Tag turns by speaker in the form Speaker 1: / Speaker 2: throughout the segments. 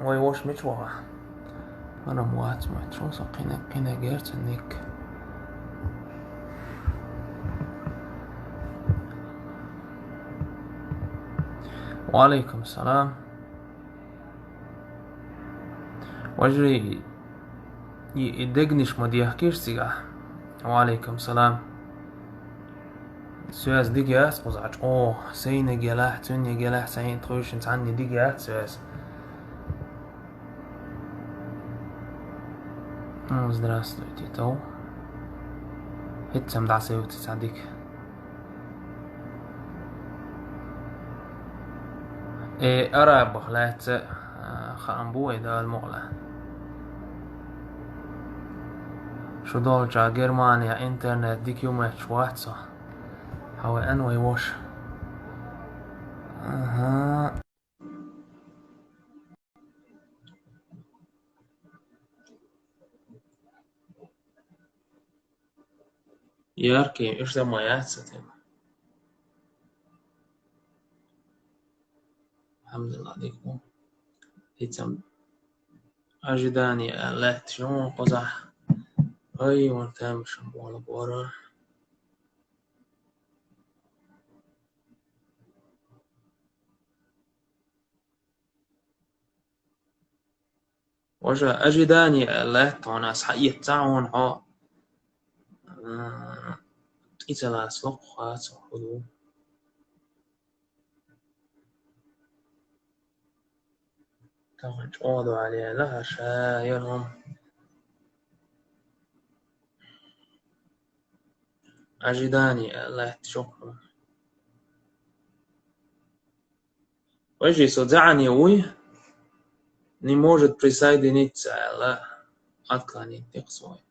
Speaker 1: ويوش متوغا أنا موات متروسا قنا جيرت نيك وعليكم السلام وجري يدقنش مديح كيرسيغا وعليكم السلام سواس ديجات قزعج سينا جلاح تونيا جلاح سعين تخوشن عني ديجات سواس Здравствуйте, то. Hitsam дасеут садик. أرى بخلات خامبوي دا المغلى شو دول جا جرمانيا انترنت ديك يوم شواتسا هو انوي وش اها ياركي ايش دم ياتستم الحمد لله ديكم هيتم اجداني لا تشون قزح اي وانت مش بولا بورا وجا اجداني لا توناس حقيقة تعون ها إذا لا سلق خاص حدود كمان جوادوا عليه لها شايرهم أجداني لا تشوفهم وجي صدعني وي не может присоединиться لا отклонить свой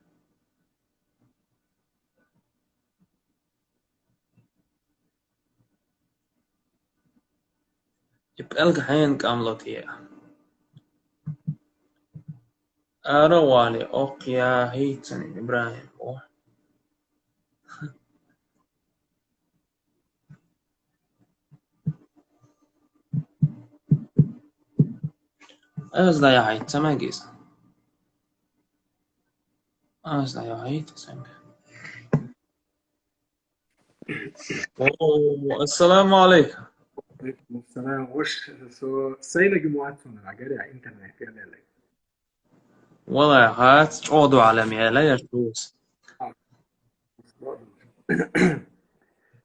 Speaker 1: يبقى الحين كاملت هي أروالي أوكيا هيتسن إبراهيم أزدا يا هيت سماجيس أزدا يا هيت سماجيس السلام عليكم
Speaker 2: عليكم السلام وش سينا جماعتنا العجالة على الإنترنت يا ليلى
Speaker 1: والله هات جودوا على ميلا يجوز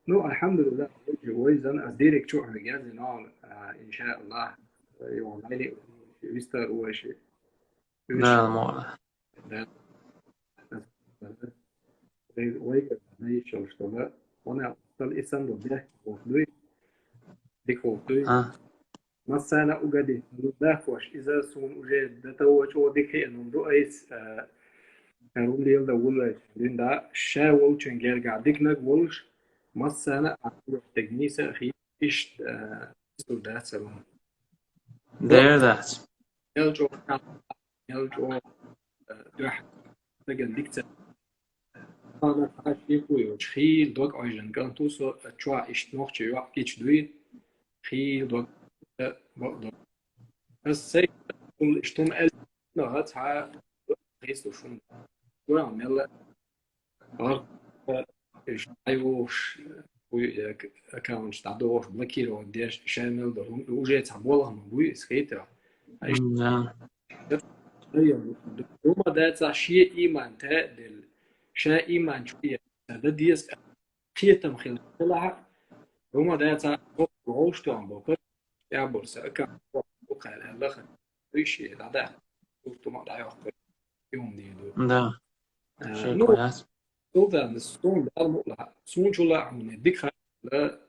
Speaker 2: نو الحمد لله ويز أنا أديرك شو رجال نوع إن شاء الله يوم ليلي يستر وش
Speaker 1: لا المولا
Speaker 2: ده ويك ده شو اشتغل وأنا أصل إسم ده وخدوي ديك وخدوي مثلا أوجدي ده وش إذا سون وجد ده توش وديك إنه رئيس كانوا لي يلا ولا لين ده شاول تشنجر قاعدك نقولش مثلا أقول تجنيسة أخي إيش ده سلام
Speaker 1: there that
Speaker 2: يلجو يلجو دوح تجن ديكت أنا فاش يكوي خيل دوك أيجن كان توصل تشوا إيش نوخش يوح كيش دوي خيل دوك بقدر بس سي كل إشتم أز نهات ها خيس وشون دوام يلا أرد إيش أيوش accounts daardoor blokkeren deze channel de hoe het allemaal mooi is geter de Roma dat شيء إيمان تعدل شيء إيمان شوية ده ديس كيتم خلال طلع Roma dat روش توم بوكر يا بورصة كان بوكر الأخر ويشي ده توم ده يأخذ يوم دي
Speaker 1: ده شيء
Speaker 2: نو
Speaker 1: كويس
Speaker 2: تودا نستون ده المطلع سون شو لا من ديك لا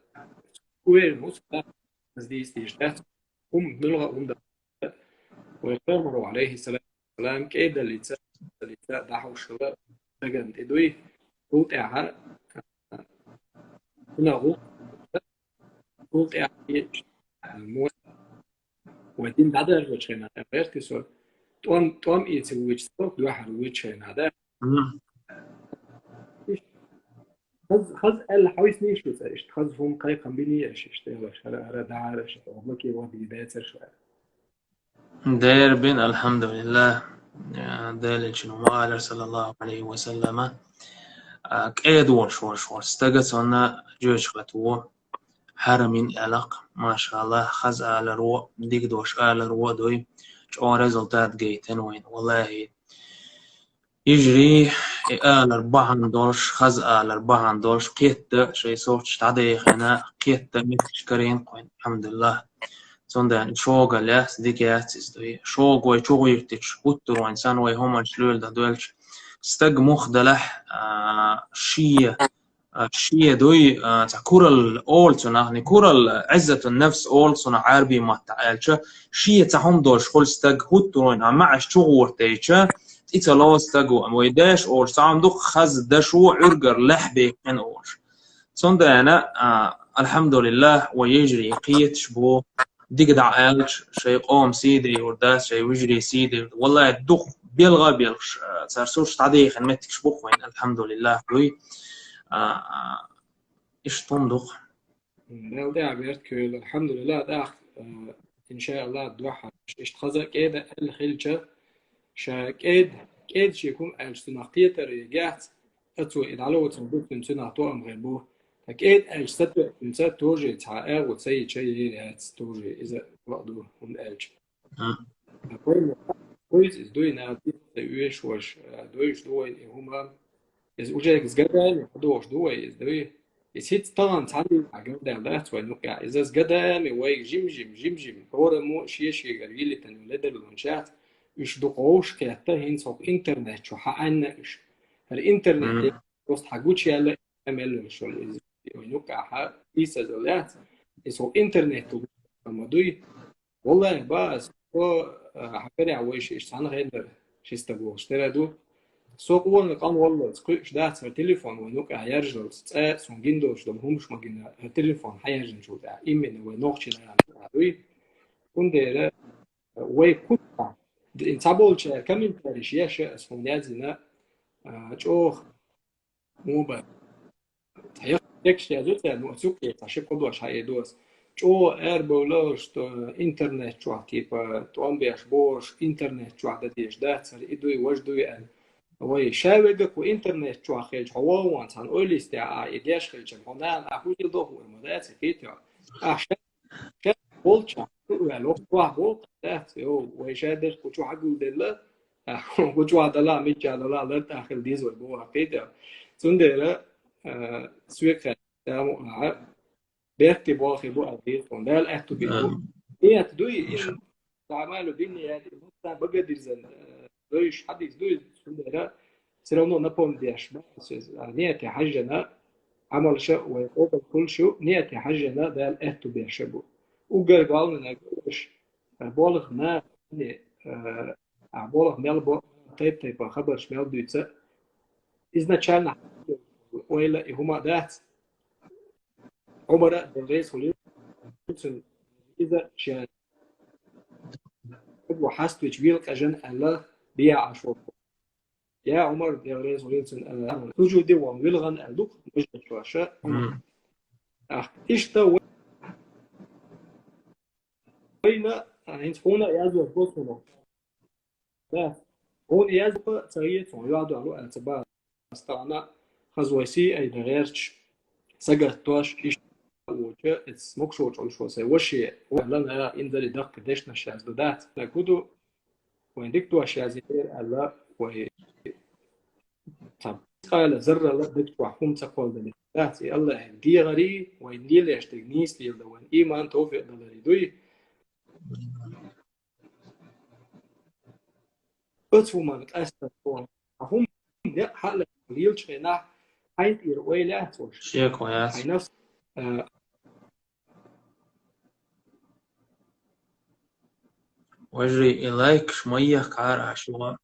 Speaker 2: كوير نص بس دي استيجات هم بلغة ويقرروا عليه السلام كيدا اللي دعوا الشباب تجن إدوي قلت إعها هنا قلت إعها الموت ودين بعدها وجهنا غير كسر توم يتسوي صوت واحد وجهنا هذا خذ الحويس نيش بس إيش خذ هم قاي قنبلي إيش اشتغل هذا دعارة والله كي واحد يباتر شوية
Speaker 1: دير بين الحمد لله. دير شنو ما صلى الله عليه وسلم. كأيد ورش استجت صنع جوش خطوة حرمين ألق ما شاء الله خز على رو ديك دوش على رو دوي شو ريزلتات جيتن وين والله يجري آل أربعة دوش خز آل أربعة دوش قيت شيء صوت تعدي هنا قيت متشكرين قوين الحمد لله. sondern شوغا ديكات إزدوي شوغ وي شوغ يرتش وتر وإنسان وي هما شلول ده دولش استج مخدلح شيء دوي تاع كورال أول سنة يعني كورال عزة النفس أول سنة عربي ما تعالش شيء تاعهم دولش خل استج وتر مع شوغ ورتيش إتلا استجو ويداش أول سام دوخ خز دشو عرجر لحبي من أول sondern الحمد لله ويجري قيت شبو ديك دعالش شي قوم سيدي ورداس شي وجري سيدي والله الدخ بيلغى سارسوش تعدي خدمتك شبوخ وين الحمد لله دوي ايش تنضخ
Speaker 2: ده عبيرت كل الحمد لله ده إن شاء الله دوحة اشتخذ كده الخلجة شاكيد كيد شيكون الشتناقية تريجات أتو إدعالو تنبوك نتنا طوام غيبو أكيد الشتو إنسان توجي تعاقر وتسيد شيء توجي إذا وقدو هم ألج كويس إز دوي نادي تيوش وش دويش دوي هما إز وجهك زجدان دوش دوي إز دوي إز هيت طبعا تعلم عجب ده لا توي نقع إذا زجدان وي جيم هو مو شيء قليل تنولد الونشات إيش دقوش كيتا هين سوق إنترنت شو حقنا إيش الإنترنت وسط حاجوش يلا أمل شو اللي نقع حق إيسا زلات سوق إنترنت لما دوي والله بس هو حكري عويش إيش أنا غير شو استقبل اشترى دو سوق ولا قام والله سكوش ده على التليفون ونقع يرجع تسأل سونجين دوش دم همش ماجنا التليفون حيرجع شو ده إيمن ونوخش لا دوي كندير ويكوتا انتابولش كمين تاريش ياش اسمه نازنا جوخ موبا تحيق يكش يا زوت نو سوكي تاشي قدوش هاي دوس جو اربولوش تو انترنت شو تيبا تو امبيش بوش انترنت شو عدد يش دات سر ادوي وجدوي ان وي شاوغك وانترنت شو خيج هو وانت عن اوليست يا ايديش خيج هنا اخوي دوه المدات فيتو عشان بولتشا لو واحد بولت ده يو ويشادر كوتشو حقول دلا كوتشو هذا ميجا لا لا داخل ديز وبو كده سندرا سويك تامو بيرتي بوخي بو ادير فون ده الاكتو بيدو هي تدوي ان تعملوا ديني يعني مثلا بقدر زن دويش حديث دوي سندرا سيرونو نابون ديش بس نيتي حاجنا عمل شيء ويقوم كل شيء نيتي حاجنا ده الاكتو بيشبو وقال قالنا نقولش بالغ ما بالغ مال طيب خبر شمال دوتة изначально ولا هما دات عمر الرئيس وليتون إذا شان وحست وجبيل كجن الله بيع عشوب يا عمر الرئيس وليتون توجد وانغلغن أدوك مش بتواشى إيش تو وين هنا يازو بوسنا هون يازو تغيير يعدو على اعتبار استعنا خزويسي أي دغيرش سجل توش إيش وجه اسمك شو سي وشي ولا إن ذا دق ديش نشاز بدات نكودو وين ديك توش يازير الله وهي طب قال زر لا ديك وحكم تقول ذات الله دي غري وين دي ليش تجنيس لي وين إيمان توفيق دلري دوي أتوما متأثر هم لا حل ليلش هنا حين يروي لا توش
Speaker 1: شيء كويس
Speaker 2: حين نفس
Speaker 1: واجري إليك شمية كعار عشوة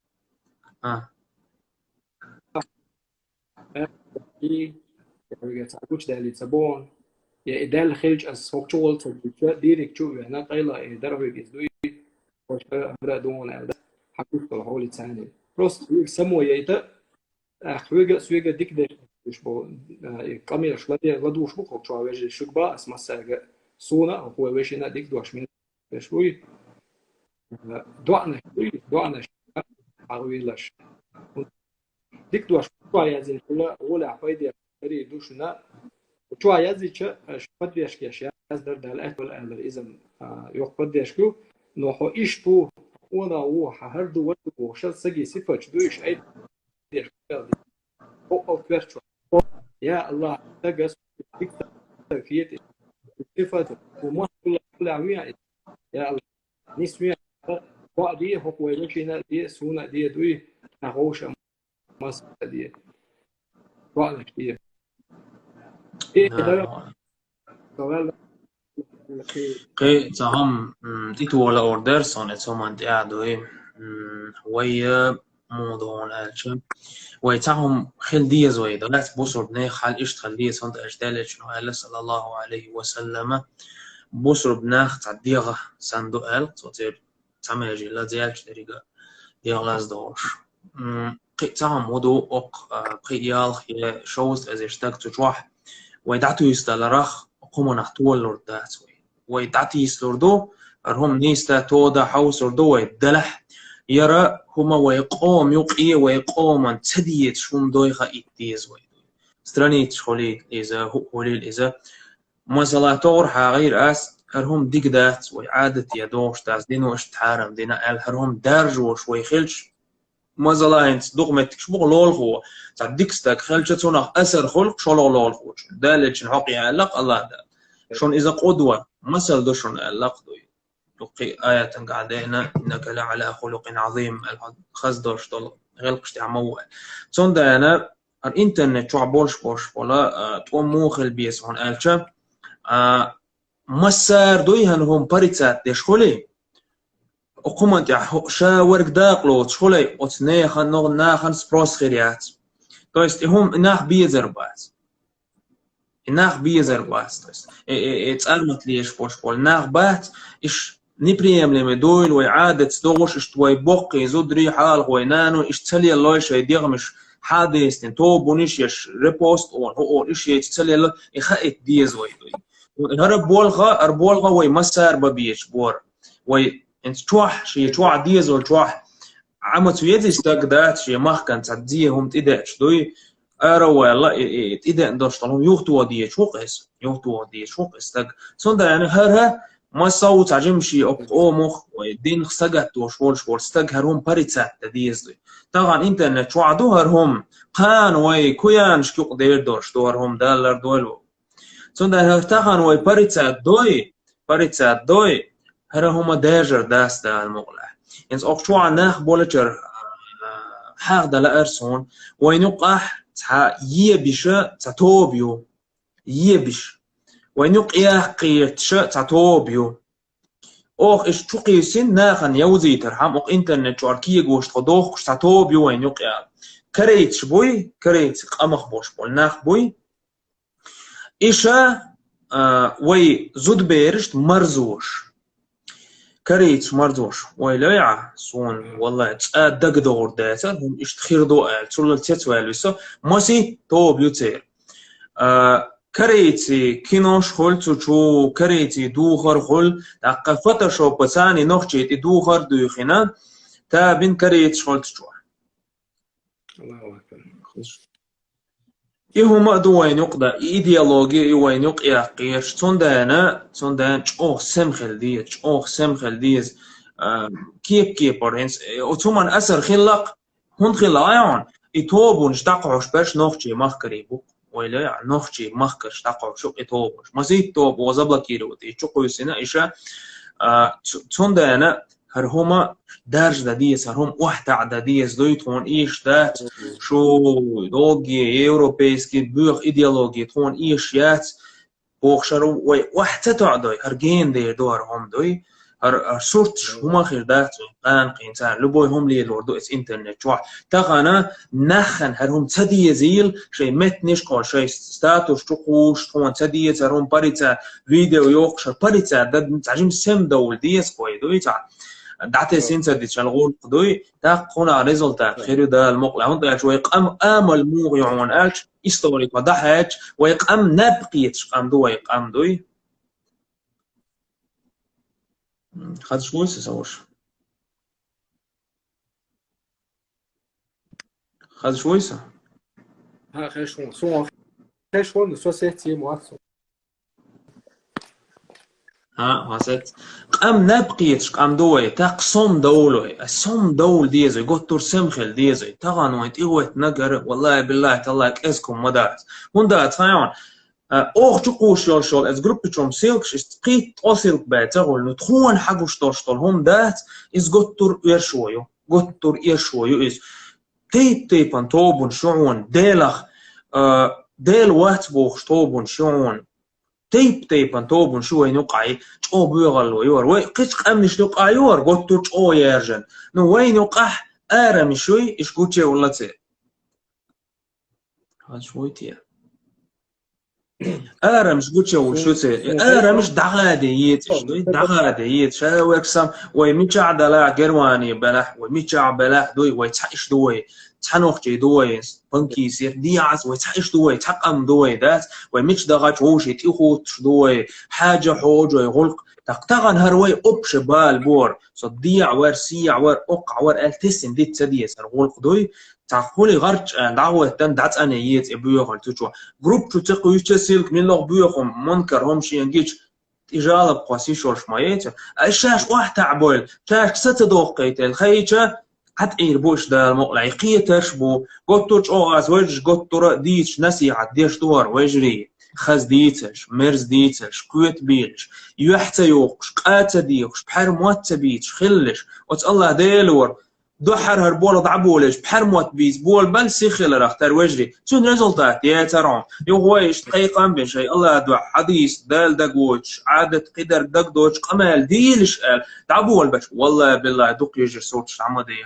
Speaker 2: يعني تعبوش ده ليتسابون يا إدال الخلج السوكشوال تبجة ديرك شو يعني قيلا درجة جزدوي وش هذا دون هذا حكوش طلعوا لي ثاني بروس يسموا ييتا أخويجا سويجا ديك ده مش بو كاميرا شوية غدوش بكرة شو عاوز شو بقى اسمه ساجا سونا هو وش هنا ديك دوش من شوي دوعنا عويلش ديك دوش شوية زين ولا فايدة فري دوشنا وشوية زي شفت بيشكيش ياز در الأهل والأهل إذا يقبض يشكو نوحو إيش بو ونا وح هردو ودو شل سجي صفة دويش أي يشكال أو كرشوا يا الله تجس ديك تكفيت صفة وما كل عوية يا الله نسمع بعدي هو ويلشينا دي سونا دي دوي نغوش مصر دي بعد كتير إيه ده سؤال
Speaker 1: قي تهم تيتو ولا اوردر صون اتسومان قاعدوا ويا موضوع الشم ويتهم خل ديز ويدا لا تبصر بني خال إيش خليه صند أجدال شنو قال صلى الله عليه وسلم بصر بناخ تعديغه صندوق ال تصير تعمل جيلا ديالك طريقة ديالاز دوش قي تهم ودو قيال خي شوست از اشتاق تجوح ويدعتو يستلرخ قوم نحتول لوردات ويدعتي يسلوردو أرهم نيستا تودا حوس وردو ويدلح يرى هما ويقوم يقي ويقوم تديت شوم دويخا إتيز ويدو سترانيت خولي إذا خولي إذا مثلا تور غير أس هرهم ديك دات وإعادة يدوش تاس دينو اشتحارم دينا أل هرهم دارج وشوي خلش مثلا انت دغمتك شبغ لول خو تعديك ستاك خلش تونخ أسر خلق شلو لول خو دالج نحقي علق الله دا شون إذا قدوة مثل دوشون علق دوي لقي آية قاعدين إنك لعلى خلق عظيم خزدوش طل غلقش تعموه تون دا أنا الإنترنت شو عبولش بوش ولا تقوم موخل بيس هون ألشا مسار دوي هنهم بريتات ديش خلي وقمت شا ورق داقلو تشخلي وتنيخن نغ ناخن سبروس خيريات تويست هم ناخ بيزربات ناخ بيزربات تويست اتسالمت ليش بوش بول ناخ بات إيش نبريم لما دويل وإعادة دوغش إيش توي بقي زودري حال غوينانو إيش تسلي الله شي ديغمش حادث توب ونيش يش ريبوست أون هو إيش يتسلي الله إخائت ديز ويدوي هرب بولغا أربولغا وي مسار ببيش بور وي انت توح شي توح ديز ولا توح عمت ويدي استقدات شي ما كان تعديهم تداش دوي ارا والله تدا ندوش طلهم يوختو ودي شوقس يوختو ودي شوقس تك صند يعني هرها ما صوت عجمشي او مخ ودين خسقت وشول شول استقهرهم بريتات ديز دوي طبعا انترنت وعدو هرهم قان وي كويان شكو قدير دوش دورهم دولار دولو صند هرتاخان وي بريتات دوي هره هما داجر داست المغلع يعني أقطع ناخ بولجر حق دلا أرسون وينقح تح يبيش تتوبيو يبيش وينقيا قيرتش تتوبيو أخ إيش تقيسين ناخن يوزي ترحم أخ إنترنت شاركية جوش تدوخ تتوبيو وينقيا كريت بوي كريت قمخ بوش بول ناخ بوي إيشا وي زود بيرشت مرزوش كريت مردوش ويليع سون والله تأدق دور داتا هم اشتخير دوال تقول تتوال بس ماشي تو بيوتير كريتي كينوش خل تشو كريتي دوخر خل تقفت شو بساني نخشيت دوخر دوخنا تابين كريت خل تشو
Speaker 2: الله أكبر
Speaker 1: يهما دوين يقدا إيديولوجي وين يقيا قيش تندانا أوه سمخل ديت أوه سمخل ديز كيف برهنس وثمان أسر خلق هون خلايون يتوبونش تقعش باش نخشي مخكريبو ولا يعني نخشي مخكرش تقعش شو يتوبونش ما زيد توب وزبلا كيروتي شو قيسنا إيشا تندانا هرهما درج داديس هرهم واحد عدديس دويتون إيش دات شو دوغي أوروبيسكي بوغ إيديولوجي تون إيش يات بوخشرو واحد تعدوي هرجين دير دورهم دوي هر صورت هما خير دات قان قينتان لبوي هم لي لوردو إس إنترنت واحد تغانا نخن هرهم تدي زيل شيء متنش قال شيء ستاتوس تقوش تون تدي هرهم باريتا فيديو يوقشر باريتا داد تعجم سم دول ديس قوي دوي تاع دعتي سينسا دي شالغول قدوي تاقونا ريزولتا خيرو دا المقلع هون شوي قام امل موغيون الش هيستوريك وضحك ويقام نبقيت قام دو يقام دوي خد شوي سوش خذ شويسة.
Speaker 2: ها خشون سو خشون سو سيتي مواتسو.
Speaker 1: هست قام نبقيتش قام دوي تقسم دولوي السم دول ديزوي قطر سمخل ديزوي تغان ويت إغويت نقر والله بالله تلاك اسكم مدات مندات فايون اوغ تقوش شول از جروب تشوم سيلكش استقيت اوسيلك باتغول نتخون حقوش توشتول هم دات از قطر يرشويو قطر يرشويو از تيبان توبون شعون ديلخ ديل واتبوخ توبون شعون تيبان توبون شوين يقعي او بيغلو يور وي قيش قامنش يقع يور قطر او يرجن نو وين يقع ارم شوي اش قوتشي ولا تي هاد شوي تي ارمش قوتشو شو تي ارمش دغاديت شوي دغاديت شاوركسم وي ميتشع دلا جرواني بلح وميتشع بلح دوي وي تحش دوي تحنوختي دوي بنكي سير ديعس وي تحش دوي تقم دوي دات وي ميتش دغات وشي تيخوت دوي حاجه حوج وي غلق تقتغن هروي اوبش بال بور صديع ور سيع ور اوقع ور التسم ديت سديس غلق دوي تقولي غرج دعوه تن دات انا يت ابيو تشو جروب تو تقو يتسيلك من لغ بيوخم منكر هم شي انجيج إجالة بقاسي شورش مايت الشاش واحد تعبول شاش ست دوقيت الخيجة حتقير بوش دا المقلع قيتش بو قطوش او ازوج قطورة ديتش نسيعة ديش دور وجري خز ديتش مرز ديتش كويت بيلش يحتى يوقش قاتا ديوش بحر موت بيتش خلش وت الله ديلور دحر هربول ضعبولش بحر موت بيز بول بل سيخل رختار وجري شون ريزلتات يا ترون يغويش دقيقة بين شيء الله دع حديث دال دقوش عادة قدر دقدوش قمال ديلش قال تعبول بش والله بالله دق يجر صوتش عمودي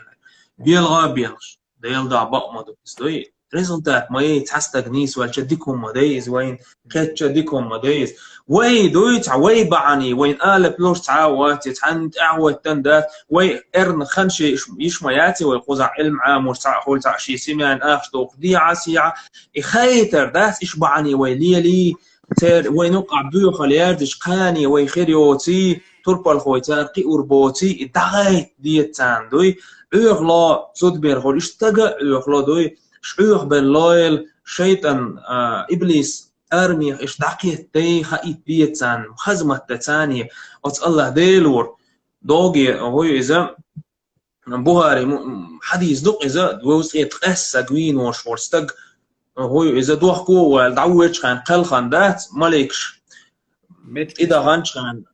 Speaker 1: بيلغا بيلغش ديل دع بق ما دوستوي ريزلتات ما يتحس تجنيس والشديكم مدايز وين كتشديكم مدايز وي دويت وي بعني وين قال بلوش تعاوات يتحنت اعوت تندات وي ارن خمشي يشمياتي ويقوزع علم عام وسع خول تاع شي سيمان اخش دوق دي عسيعه يخيتر داس ايش بعني وي لي تير وين وقع بيو خلياردش قاني وي خيريوتي تربل خويتار قي اوربوتي دغيت ديتان دوي اغلا صد بير خول اشتقى اغلا دوي شعوخ باللويل شيطان ابليس ارمي ايش دقيت تي خايت بيتان خزمه تاني وت الله ديلور دوغي هو اذا بوهاري حديث دق اذا دوز يتقس جوين وش ورستق هو اذا دوخ كو والدعوش خان قل خان دات مالكش اذا غانش خان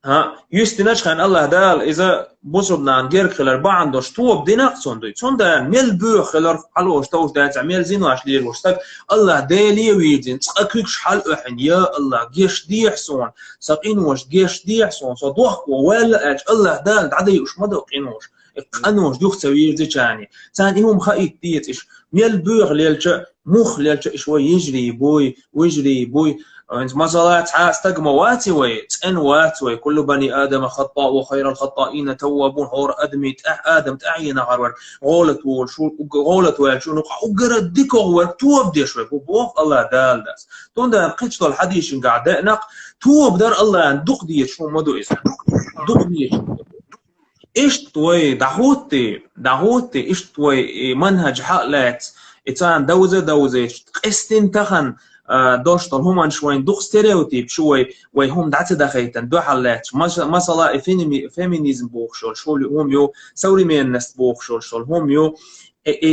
Speaker 1: ها يستناش خان الله دال اذا بوصبنا عن غير خلر باندوش تو بدينا صندوي صندان ميل بو خلر حلوش توش دات عمل زيناش لير وشتك الله دالي ويدين تقكش حل احن يا الله جيش دي حسون سقين وش جيش دي حسون صدوخ ولا اج الله دال عدي وش مدقينوش قنوش دوخ تسوير دي تاني ثاني هم خايت ديت ايش ميل بو ليلش مخ ليلش شوي يجري بوي ويجري بوي انت ما صلات استقمى واتي وي تن واتي كل بني ادم خطاء وخير الخطائين توابون هور ادمي ادم تعين غرور غولت وشو غولت وشو نقع وقرد ديكو ور توب دي شوي بوف الله دال داس تون ده قيتو الحديث قاعد نق توب دار الله دق دي شو مدو اس دق دي ايش توي دعوتي ايش توي منهج حقلات اتان دوزه قستن تخن دوشتن هم شوين دوخ ستيريوتيب شوي وي هم دعت دخيتن دو حلات مثلا فيمينيزم بوخشول شول هم يو سوري من نست بوخشول هم يو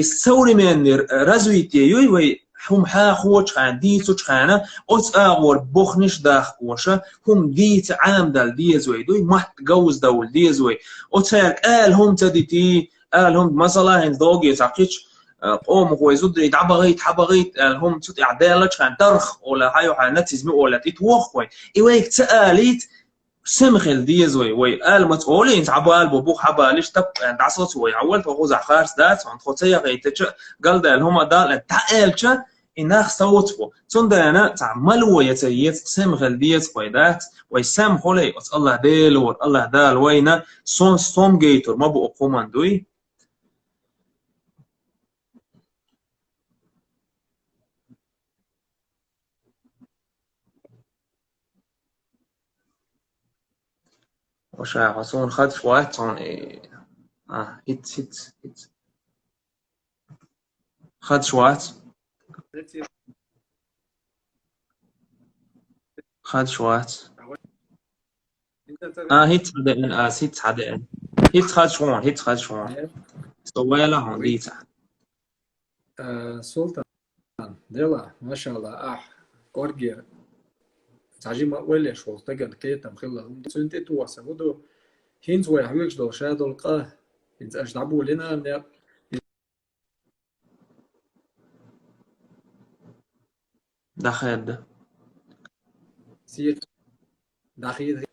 Speaker 1: سوري من رزويتي يوي وي هم ها خوش خان دي سوچ خانه اوس اغور بوخنش داخ وشه هم ديت عام دال ديزوي دوي مات جوز دول ديزوي اوتاك قال هم تديتي قال هم مثلا هند دوغي تعقيش قوم هو زود تعبغيت حبغيت هم تut اعدالك كان ترخ ولا هايو حنتز مي ولا تتوخ وي ايويك تقاليت سمخل ديزوي وي قال ما تقولي انت عبال بوخ حبالش تب انت عصوت وي عولت وخوز خارس دات وانت خوتيا غيتش قال ده هم دال تعالش انخ صوتو تون ده انا تعمل ويتيت سمخل ديت ويدات وي سام خولي الله ديلور الله دال وينا سون ستوم جيتور ما بو قوماندوي وش عصون خد شوات هون هيت خد شوات خد شوات هيت حدين هيت حدين هيت خد شوان سويلا هون ديتا
Speaker 2: سلطان ديلا ما شاء الله كورجي تعجي ما ولا شو تجد كيتا مخلا هم سنتي تو سبودو هينز ويا حويش دو شادو القاه هينز أجدعبو لنا نير
Speaker 1: دخل
Speaker 2: سير داخيد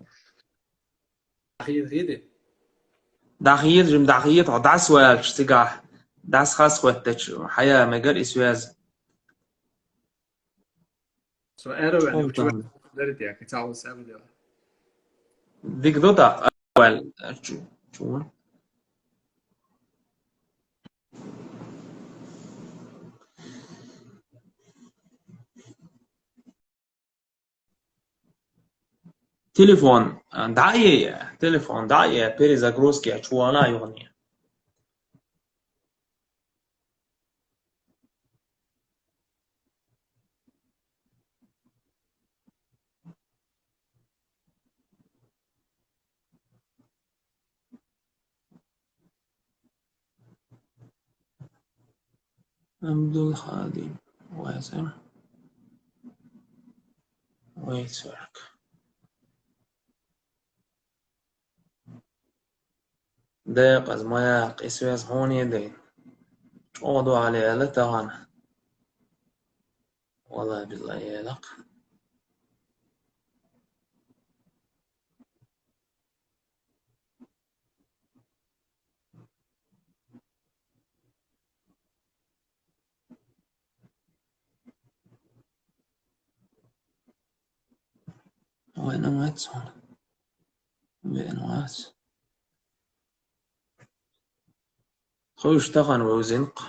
Speaker 2: غيدي
Speaker 1: دخيل جم دخيل عدس ولا تشتجع داس خاص وقتش حياة مجال إسواز
Speaker 2: سو أرو يعني وشو درتي يا كتاو سامي ديلا
Speaker 1: ديك دوتا أول شو تليفون دعية بيريزا جروسكي شو أنا يغني عبد الخادم واسم ويتسرك دايق از ماياق إسواز هون يدين عوضوا عليه لتغانا والله بالله يلق وين مات هون بين مات خوش تغن وزنق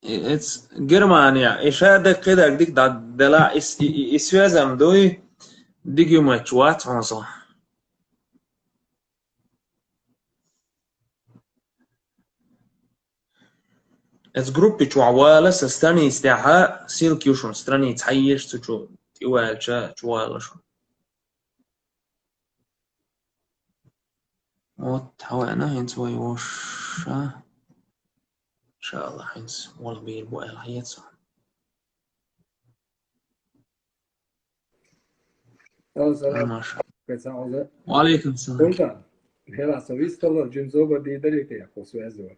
Speaker 1: It's Germania إشادة كده ديك دلا إسواز أمدوي ديك يوم أشوات عنصر It's جروب بتشوالة سستاني استعها سيل كيوشون ستاني تحيش تشو تيوالشا تشوالش وتحوانا هنس ويوشا إن شاء الله هنس والبيل بوئل هيتسو ما شاء الله وعليكم السلام
Speaker 2: سلطان هلا سويس طلع جنزوبا دي دريتي يا خو سوازو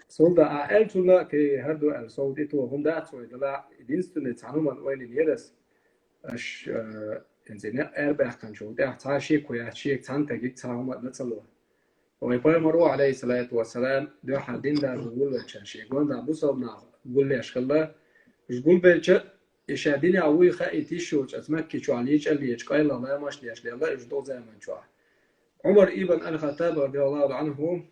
Speaker 2: سلطان ألتولا كي هردو الصوتي تو هم دات سوي دلا دينستون تعلم الوين اليرس أش إنزين أربع كان شو ده تعشي كويا شيء تانتا جيك تعلم نتصلوا ويقول مروا عليه الصلاة والسلام ده حدين ده بقول وتشاشي قلنا ده بوصلنا بقول لي أشكله مش بقول بيتش يشاديني أوي خايتي شو أتمكي شو عليش اللي يشكاي لا لا ماش ليش لا يجدو زي ما نشوف عمر ابن الخطاب رضي الله عنه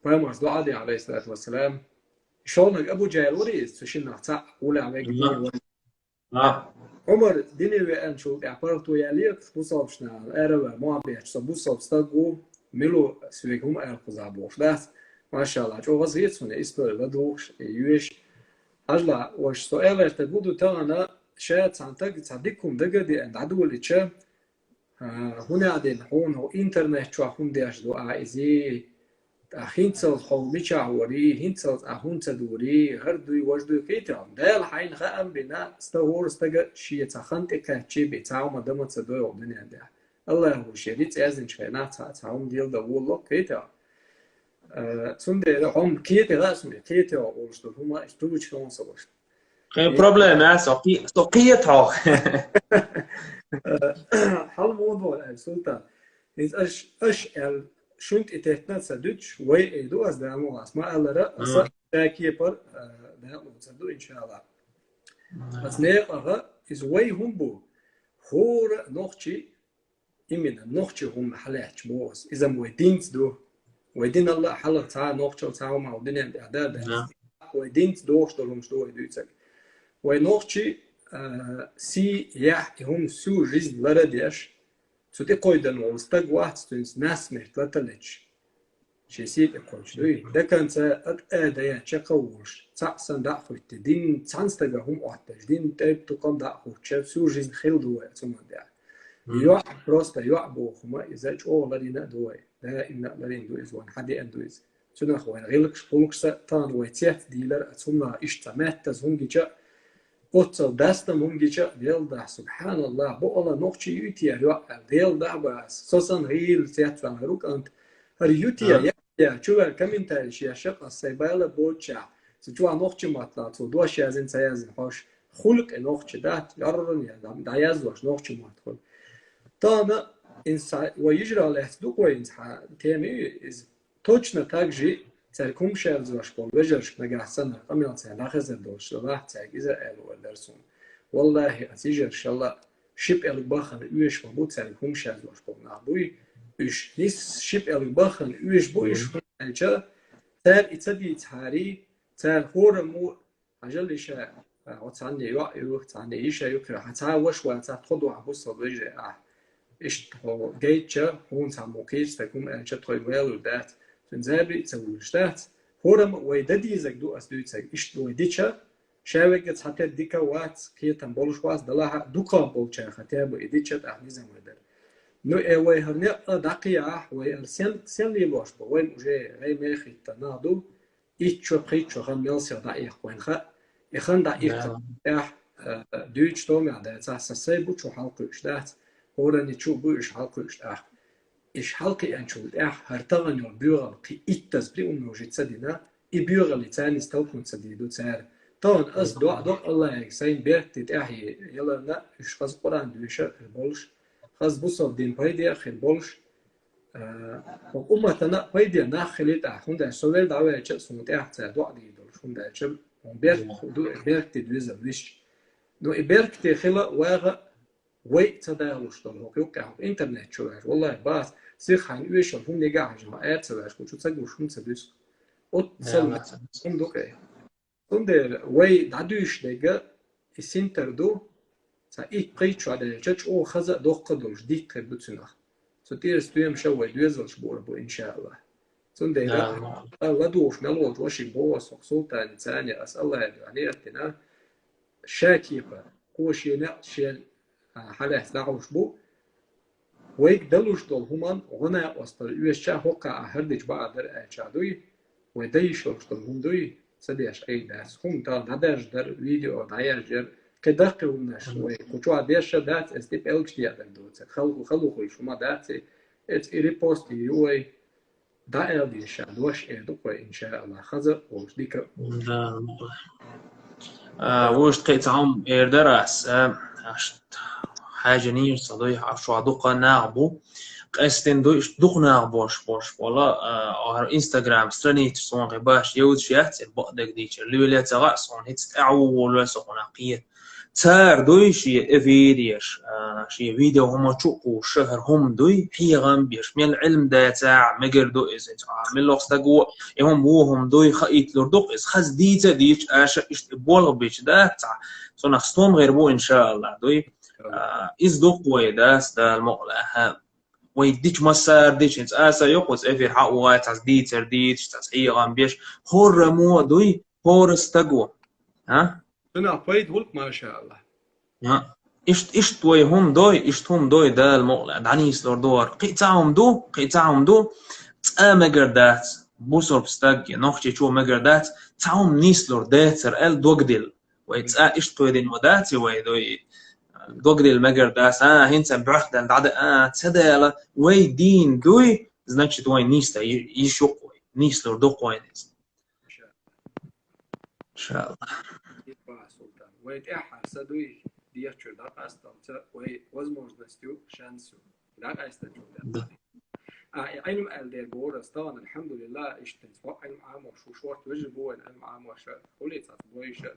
Speaker 2: فمرز دعادي عليه الصلاة والسلام شلونك أبو جهل وريس تشينا تاع ولا عمك ديني عمر ديني وأن شو أعبرتو ياليت بوصابشنا أربع ما بيش سبوصاب استقو ملو سويكم أرقزابوش ده ما شاء الله جو غزيت سنة إسبر بدوش يوش أجلا وش سؤال تقولوا تانا شايت سانتك تصدقكم دقدي عند عدو اللي تشا هنا عدين هون هو إنترنت شو هون ديش دو عايزي هينتل خو ميشاوري هينتل هون تدوري هردوي وجدوي كيتام ده الحين خام بنا استهور استجا شيء تخنت كاتشي بتاعه ما دام تصدوي وبدني ده الله هو شريط أزين شينا تعاون ديال ده والله كيتام سندي هم كيتي رسمي كيتي أولش هما استوي شلون سويش
Speaker 1: geen probleem hè سقيتها
Speaker 2: حل موضوع سلطان إذا أش شنت إتحنا تسدوش وي إدو أز دامو أسماء الله رأ أصلا تاكي بر دامو تسدو إن شاء الله بس نيق أغا إز وي هم بو هور نوختي إمنا نوختي هم حلاش بوس إذا مويدينت دو ويدين الله حلق تعال نوختي وتعال مع الدنيا بأعداد ويدينت دوش دولهم شدو يدوتك ونوختي سي يح هم سو ريز لرديش سو تي قويدن وستاق واحد ستونس ناس مهتلتلج شي سيد اقوش دوي ده كان ادايا تشقوش تسان دا خوت دين تسانستغا هم اوتج دين تيب تقام دا خوت سو ريز خيل دو ثم دا يو بروستا يو بو خما اذا او لدينا دوي دا ان لدين دو از وان حدي اندو از سنا خوين غيلك شبولكس تان ويتيت ديلر ثم اشتمت زونجيجا اوتسل داستم هونجيجا ديل دا سبحان الله بو الله نوختي يوتيا يو ديل دا باس سوسن هيل تيات فان روك انت هر يوتيا يا شو كمين تاعش يا شق السيباله بوتشا سجوا نوختي ماتلا تو دوش يازن سيازن هاش خلق نوختي دات يرن يا دام داياز واش نوختي ماتخل تانا انسا ويجرى له دوك وينز تيمي از точно так же церкум шерзваш пол вежерш нагасана амил ця нахазер дош ла ця иза эл ولرسون والله اتيجر شلا شيب ال باخن üyeş bu церкум шерзваш pol na bu üş nis şip el باخن üyeş bu üş elça ter itadi tari ter hormu ajal işe وتعني يو تعني ايش يكره حتى وش وتا تخدو عبوس وجه ايش هو جيتشا هون تعمقيش تكون انشا طويل ودات فنزابي تسوي شتات هورم ويددي زك دو اس دوتسك ايش دو ديتشا شاوجت حتى ديكا وات كي تنبولش واس دلاها دوكا بولچا حتى بو ديتشا تحني زمدر نو اي وي هرني دقيقه وي سن لي لوش بو وين جي غي ميخي تنادو ايتشو بريتشو غن ميلسيا دقيقه وين خا يخن دقيقه دوتش توم يا ده ساسي بو شو حلقه شتات هورني شو بو ايش حلقه شتات ich halke einschuld hartagan yol bürger ki ittas bli umnoji tsadina I bürger li tsani stalkun tsadidu tsar ton as do Allah sein bertit yalla na ish qaz quran dusha bolsh qaz busov din paydi akhir bolsh ummatana paydi na khalit hunda sovel dawa cha sumut tsar do di dol hunda cha bertit wiza wish no berkti khila waga وي تداولش دول هو كيوكا انترنت شو والله باس سيخ عن ويش هم نجاح جماعة تسويش كل شو تسجل شو تسدس أتصل هم دوكا هم ده وي دعدوش دقة السنتر دو سايق قيتشو على الجتش أو خزق دوق قدوش ديك كبتسنا ستير استويم شوي دوزلش بوربو إن شاء الله هم ده الله دوش ملوت وشي بوس وخصوصا ثانية أسأل الله يعني أتنا شاكيبة قوشي نقشين حاله دعوش بو ويك دلوش دول همان غنا وسط الوشة هوكا هردج بعدر أشادوي وديشوش دول هم دوي سديش أي داس هم تا ندرج در فيديو دايرجر كدقة ونش وكوشوا عديش دات استيب إلكش ديادر دوت خلو شو ما دات إت ريبوست يوي داير دي شادوش إدوكوا إن شاء الله خزر وش ديك
Speaker 1: وش تقيتهم إردراس حاجة نير صديح عشوا دقة نعبو قاستن دوق نعبوش بوش ولا انستغرام سترانيت صون غباش يود شيات البقدك ديش اللي ولا تغا صون هيت ولا صون قيه تار دوي شي فيديوش شي فيديو هما تشوقو شهر هم دوي هي غام بيش من العلم دا تاع مقر دو از من لوخ تقو يهم بوهم دوي خايت لردوق از خز ديتا ديش اشا اشت بولغ بيش دا تاع صون خستوم غير بو ان شاء الله دوي إز دوق ويداس دا المقلة ويديش مسار ديش إنت آسا يقوز إفير حقوة تاس ديتر ديش تاس حيغان بيش هور رموه دوي هور استقوى ها؟
Speaker 2: أنا فايد ولك ما شاء الله
Speaker 1: ها إشت وي هم دوي إشت هم دوي دا المقلة دعنيس لور دور قيتاهم دو تسا مقردات بوصر بستاقيا نوخشي شو مقردات تعهم نيس لور داتر ال دوغدل ويتسا إشت ويدين وداتي ويدوي دوغري المجر داس هنسا برخدن دعد تسدالا وي دين دوي значит وين نيستا يشوقوي نيسلور دوقوين ان شاء الله
Speaker 2: سلطان ويت احس دوي ديشر دا استمت وي возможностью шансу да استجو да علم الدير بور استان الحمد لله اشتنس وقع معام وشو شورت وجه بو العلم معام وش قولي تصبوي شيء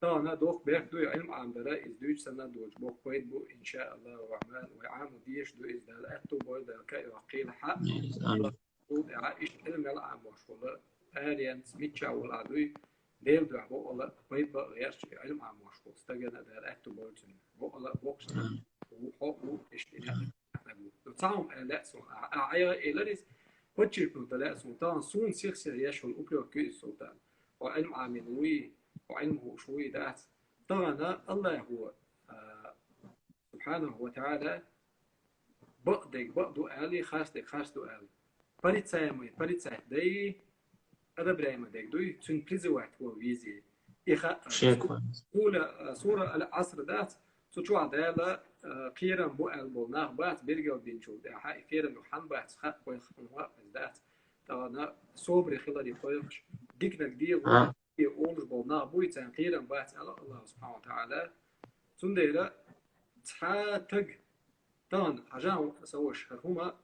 Speaker 2: طبعا دوخ بيك دو علم عن بلا إز دوش سنة دوش بوك بيت بو إن شاء الله وعمال وعام ديش دو إز دال أتو بول دال كاي وقيل حق
Speaker 1: آمين
Speaker 2: دود عايش علم يلا عم وش ولا آريان سميتشا ولا عدوي ديل دو عبو ولا بيت بقى غير علم عم وش ولا استجنا دال أتو بول سن ولا بوكس وحقو إشتنا دو تعم لا سون عيا إلاريس بتشيل نو دال سون تان سون سير سيرياش والأوبرا كيس سلطان وعلم عاملوي وعلمه شوي ذات طبعا الله هو سبحانه وتعالى بقدو آلي خاص دو آلي بريتساي داي أنا برايما داك دوي تون بليزوات وفيزي
Speaker 1: شيء كويس.
Speaker 2: سورة العصر ذات تشوع دالا قيرا بو ألبو ناخبات بيرجع بينشو دا حق قيرا نحن بات خاق ويخنوا ذات طبعا صبري خلالي طيقش ديكنا دي يقول بولنا بوي تنقيرا بات على الله سبحانه وتعالى تنديرا تحاتق طبعا عشان سوش هما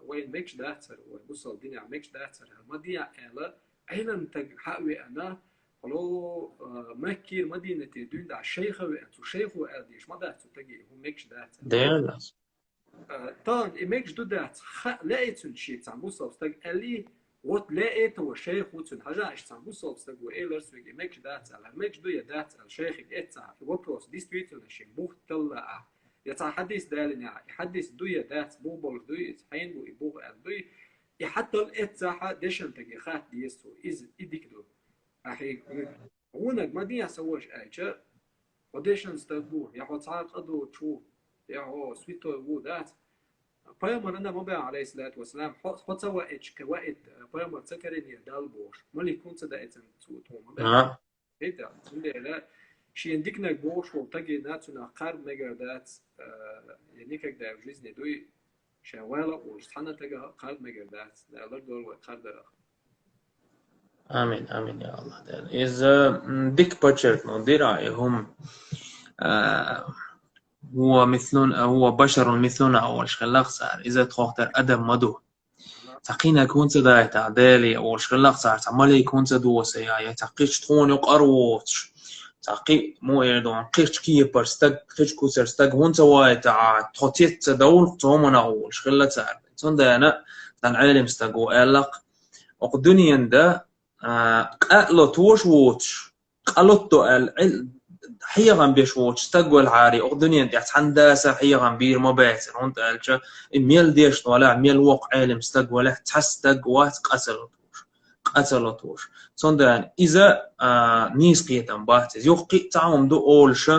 Speaker 2: وين ميكش داتر وبص الدنيا ميكش داتر ما دي على علم تج حقوي أنا ولو مكير مدينة تدين دا شيخ وأنتو شيخ وأديش ما داتو تجي هو ميكش داتر
Speaker 1: ديرلاس
Speaker 2: طبعا ميكش دو دات لقيتون شيء تعموس أوستج اللي وات لقيت هو شيخ وتن حاجة إيش تعموس أوستج وإيلرس ويجي ميكش داتر ميكش دو يدات الشيخ إتسع في وبروس ديستريتون الشيء بوخ طلع يتحدث دالنا يحدث دوية ذات بوبل دوية حين بو يبوغ دوية يحتى الاتساحة ديشن تجي خات ديستو إز إديكدو أحي هونك ما دي سووش أيجا وديشن ستبو يحو تعال قدو تشو يحو سويتو بو ذات بيامر أنا ما بيع عليه الصلاة والسلام حط سوا إيش كوائد بيامر تكرين يدال بوش مالي كنت دا إتن توتو ما بيع هيدا سندي شي عندكنا بوش وتجي ناتنا قرب مجردات يعني كده جزء دوي شوالا وستحنا تجا قرب مجردات لا دول وقرب
Speaker 1: آمين آمين يا الله. إذا ديك بشر نوديرا هم هو مثلون هو بشر مثلنا أول شخلاق صار إذا تختار أدم مدو تقينا كون تداي تعدالي أول شخلاق صار تعملي كون تدو سيا تقيش تكون يقروش تقي مو يردون قيش كي برستق قيش كوسر استق هون سواي تاع تخطيت تدول تومنا أول شخلا صار صندق أنا العالم استقو ألق وقدنيا ده قالوا توش ووتش قالوا ال حيغان بيش ووتش استقو العاري وقدنيا ده هندسة حيغان بير ما بيعتر هون تقالش ميل ديش طالع ميل وق عالم استقو له تحستق وات قتلوش صندق إذا نيس قيتم باهتز يوقي تعم دو أولش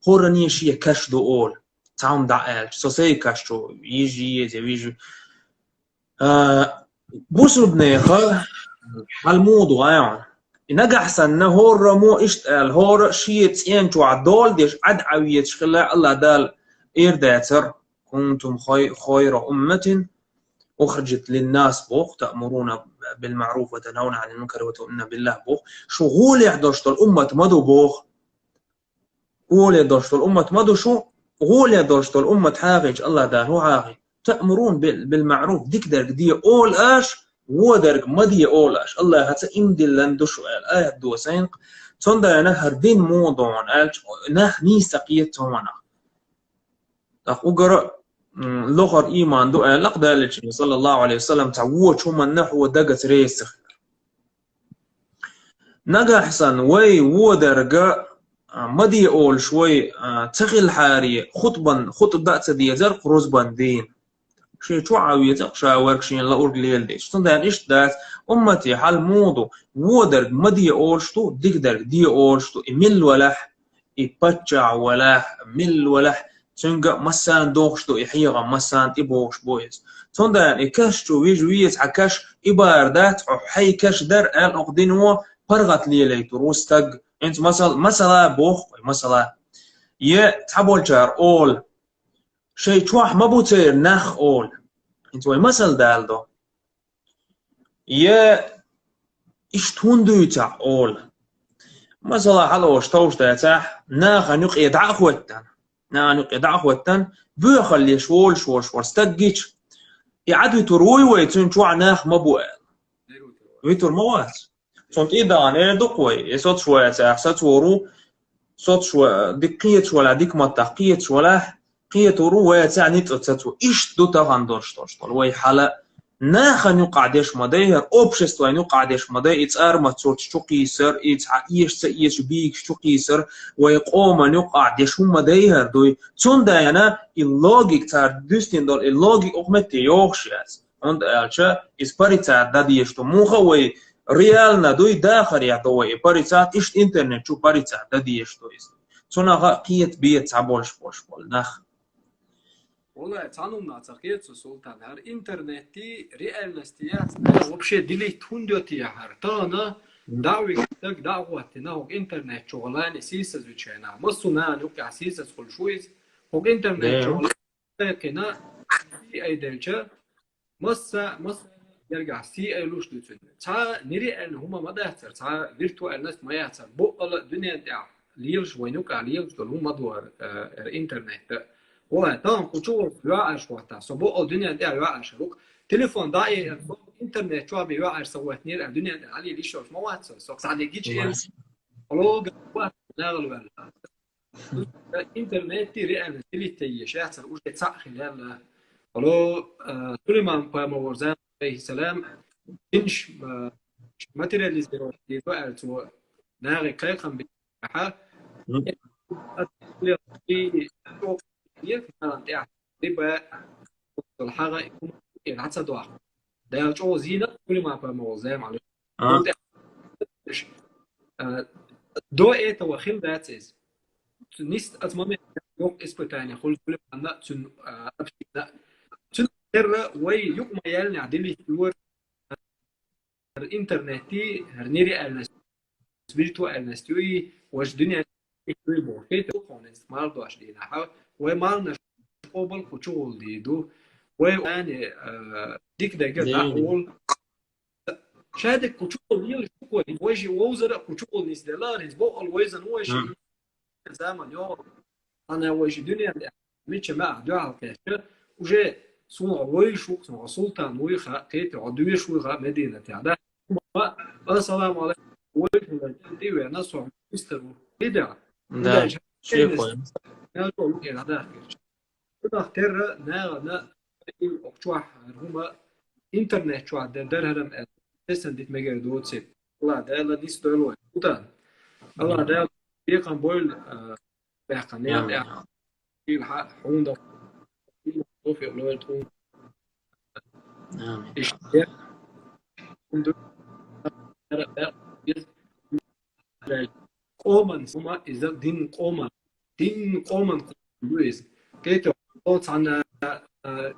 Speaker 1: هورني شيء كش دو أول تعم دعال سوسي كشتو يجي بوسو بنيخه الموضوع يعني نجح سنة هور مو اشتغل هور شيء تينتو عدول ديش عدعوية شخلا الله دال إيرداتر كنتم خير أمة أخرجت للناس بوخ تأمرون بالمعروف وتنهون عن المنكر وتؤمنون بالله بوخ شو غولي عدوشت الأمة مدو بوخ غولي عدوشت الأمة مدو شو غولي عدوشت الأمة حاغج الله دال هو حاغج تأمرون بالمعروف ديك درك دي أول آش ودرك مدي أول آش الله هتا إمدي لندشو الآية دو سينق صندا نهر دين موضوع نه نيسقيت هنا أقرأ لغر إيمان دو لق دالج صلى الله عليه وسلم تعوش هم النحو دقت ريسخ نجا حسن وي ودرجة مدي أول شوي تغل حاري خطب دأت دي زرق رزبان دين شيء تعوي تقشى وركشين لا أورجليل ديش صندان إيش دات أمتي حال موضو ودرج مدي أول شتو ديك درج دي أول شتو إمل ولح يبتشع ولح مل ولح تنجا مسان دوخشتو يحيغا مسان إبوش بويس صندان إكشتو ويجويت عكش إباردات حي كش در آل أقدينو برغت لي ليتو روستق أنت مثلا بوخ مثلا يتحبول شار أول شيء تواح ما بوتير نخ أول أنت وي مثل دالدو إيش توندو تاع أول مثلا حلوش توش تاع ناخ نق يدع خوتن نانق يدع خوتن بيخلي شول استجيش يعدو تروي ويتون تواع ناخ ما بوال ويتور موات صنت إذا أنا دقوي يصوت شوية تاع ستورو صوت شو دقية ولا ديك ما تقية ولا قية روى تعني تتسو إيش دو تغندور شتول وي حالة ناخن يقع ديش مدير أوبشست وين يقع ديش مدير إتسار ما تصوت شو قيسر إيش بيك شو قيسر ويقوم أن يقع ديش مدير دوي تون داينا اللوجيك تار دوستين دول اللوجيك أقمتي يوخشيز und is paricat da dieštu muha vai realna doi dakhar ya doi paricat ist internet chu paricat da dieštu is sona qiyet biet sabolsh bol nakh
Speaker 2: والله تعلم نعتقد سلطان هر إنترنتي ريالنستيات وبشي دلي توندوتي هر تانا دعوي كتك دعوة تناوك إنترنت شغلاني سيسز وشينا مصونا نوكي سيسز كل شويز هوك إنترنت شغلاني كنا في أي دلجة مصا يرجع سي أي لوش دوتون تا نري أن هما ما دهتر تا فيرتوال ناس ما يهتر بقى الدنيا دع ليلش وينوكا ليلش دول هما دوار الإنترنت والله طبعا كتشوف يوعش وقتها صبوا الدنيا دي يوعش روك تليفون داي انترنت شو بيوعش سويت نير الدنيا دي علي ليش ما واتس سو صار يجيش الو وقت ناغل ولا انترنت تي ريال تي تي شات وش تصح خلال الو سليمان بامورزان عليه السلام انش ماتيرياليزيرو دي وقت ناغي قيقم بحا الحاجة يكون العدسة واحد ده يجوا زينة كل ما بموزع معلش دو إيه توخيل ذاتس نيست أتمنى يوم إسبتاني خل كل ما تن أبشر تن ترى وي يوم ما يلني عدلي يور الإنترنتي هرنيري الناس سبيرتو الناس توي وش دنيا توي بوكيت كونست مالدو عشدينا حاول ومالنا قبل كشغل ديدو ويعني ديك ده كده أول شادك كشغل يل شكوى ويجي ووزر كشغل نسدلار يسبق الوزن ويجي زمان يوم أنا ويجي دنيا ميتش مع دعاء كاشر وجا صنع ويشوك صنع سلطان ويخا كيت عدويش ويخا مدينة هذا السلام عليكم ويجي دي وأنا صنع مستر كده
Speaker 1: ده شيء كويس
Speaker 2: هذا ترى نا أكتوح هما إنترنت شو عدا درهم أساسا ديت مجال دوتسيت الله ده لا نيس دولو وطن الله ده بيقام بول بيقام يعني في الحق حوندا في أولوية تون إيش حوندا قومن هما إذا دين قومن لويس كيتو صوت عن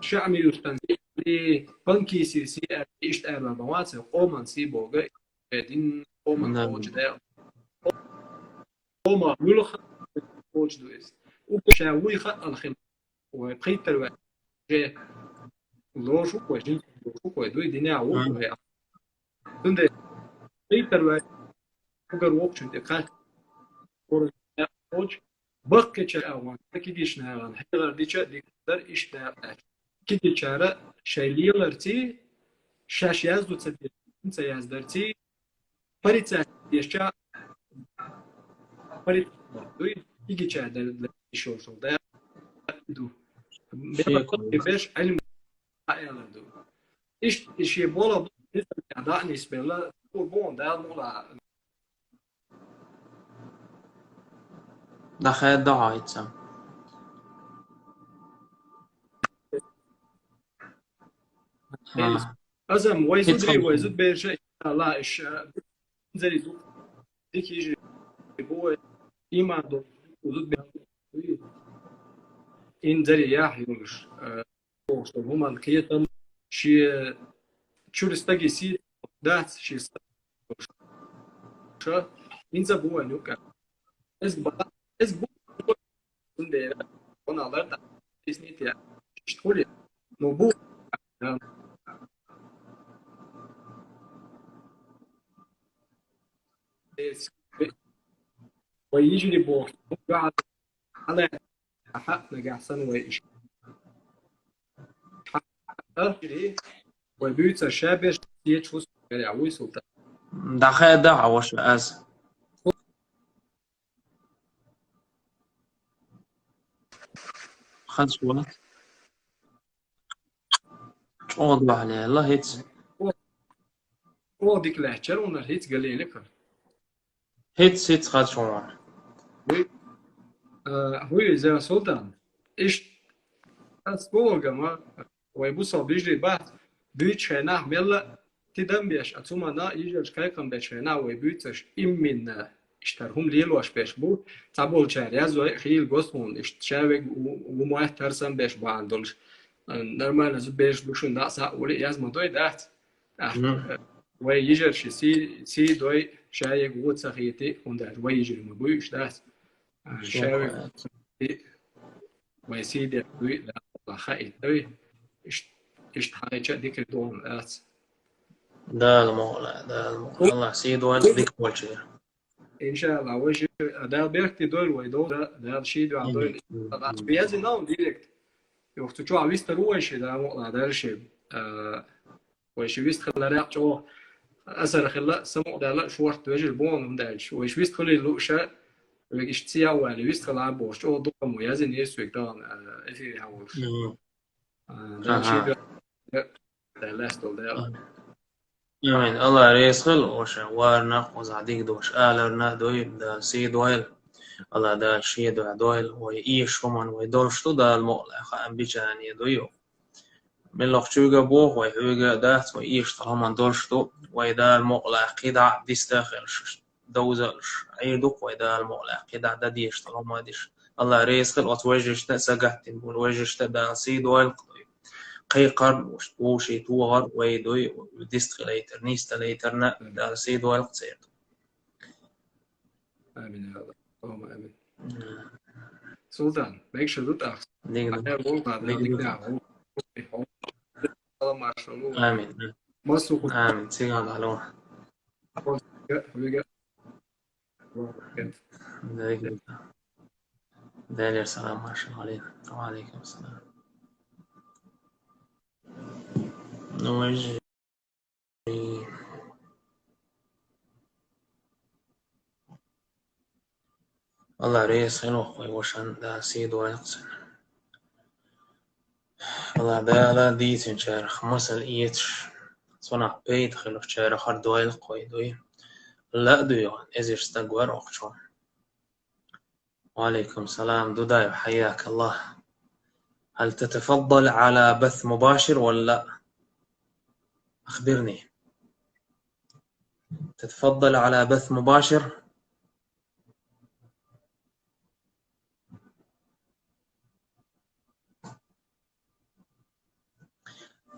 Speaker 2: شعمي يستنزي بنكي سي إيش أنا مواد قومن سي بوجا دين قومن أوج ده قومن يلخ أوج دويس وكشاوي خ الخم وبخيت الوقت جه لوشو كوجين لوشو كويدوي دينا عو تند بخيت الوقت وقر وقت انت خا أوج بقى أوان كيديش نهان هيغر ديشة ديكتر إيش ده كده شارع شايليلرتي شاش يازدو تسدي انت يازدرتي فريتsa يشا فريت دوي يجي شاد شو ده دو بيش علم دو ايش يبولا ده نسبة لا بون ده مولا
Speaker 1: ده خيال دعاء يتسم
Speaker 2: أزم ويزود بيرجع لا إيش زي زود ديك يجي بو إما دو زود بيرجع إن زي يحيوش شو هما الكيتم شي شو رستجي سي ده شي شو إن زبوا نوكا إس بو ده أنا على إسني تيا شتولي نبو ويجي لي بوح على حق نجاح سنة وإيش حق وبيوت الشابش يتشوس يعوي سلطان
Speaker 1: ده خيال دعاء وش أز خد شوات شوط عليه الله هيت
Speaker 2: ديك لهجر ونا هيت قال لي لك
Speaker 1: هيت خد شوان
Speaker 2: هو إذا سلطان إيش أسبوع جماعة ويبص بيجري بعد بيتش هنا ملا تدم بيش أتوما نا يجرش كايكم بيش هنا ويبيتش إمنا اشترهم ليل واش بيش بو تابول شهر يازوي خيل قصون اشتشاوي وما ترسم بيش باندولش نرمال نزو بيش بوشون ناس أولي ياز مدوي دات ويجرش سي دوي شايق وود سخيتي وندار ويجري مبويش دات شاوي ويسيدي دوي لا خايت دوي إيش حاجة ديك الدوم آت
Speaker 1: ده المولى الله سيد وين ديك أول شيء
Speaker 2: إن شاء الله وش ده بيركتي دول ويدور ده الشيء ده دول بيازي ناو ديركت يوقت شو عويست رويش ده مقطع ده الشيء ويش ويست خلا رأي شو أثر خلا سمع ده لا شو وقت وجه البون ده ويش ويست خلي لوشة ويش تسيا ولا ويست خلا بوش شو دوم ميازي يسوي ده إيه هاوش ده الشيء ده لاستول ده
Speaker 1: آمين الله ريسخل وش وارنا وزعديك دوش آلرنا دوي دا سيد ويل الله دا شيد دويل ويئيش ومن ويدورشتو دا المؤلة خام بيشاني دويو من لوخشوغا بوخ ويهوغا دات ويئيش طالما دورشتو ويدا المؤلة قيدع ديستاخلش دوزلش عيدوك ويدا المؤلة قيدع دا ديش طالما ديش الله ريسخل وتوجشتا ساقهتين ويوجشتا دا سيد ويل قيقر وشي توغر ويدوي وديست ليتر نيست ليترنا دار سيد والقصير
Speaker 2: آمين يا الله اللهم آمين سلطان بيك شدود أخ
Speaker 1: ديك
Speaker 2: أنا بقول هذا ديك نعم الله ما شاء الله
Speaker 1: آمين
Speaker 2: ما سوق
Speaker 1: آمين سيغان علوه ديك السلام ما شاء الله علينا وعليكم السلام نوجه الله ريس خلوق ويوشن دا سيد ويقسن الله دا لا ديتن شارخ مسل إيتش صنع بيت خلوق شارخ هردويل قويدوي لا دويون إزيش استقوار أخشون وعليكم السلام دوداي حياك الله هل تتفضل على بث مباشر ولا أخبرني تتفضل على بث مباشر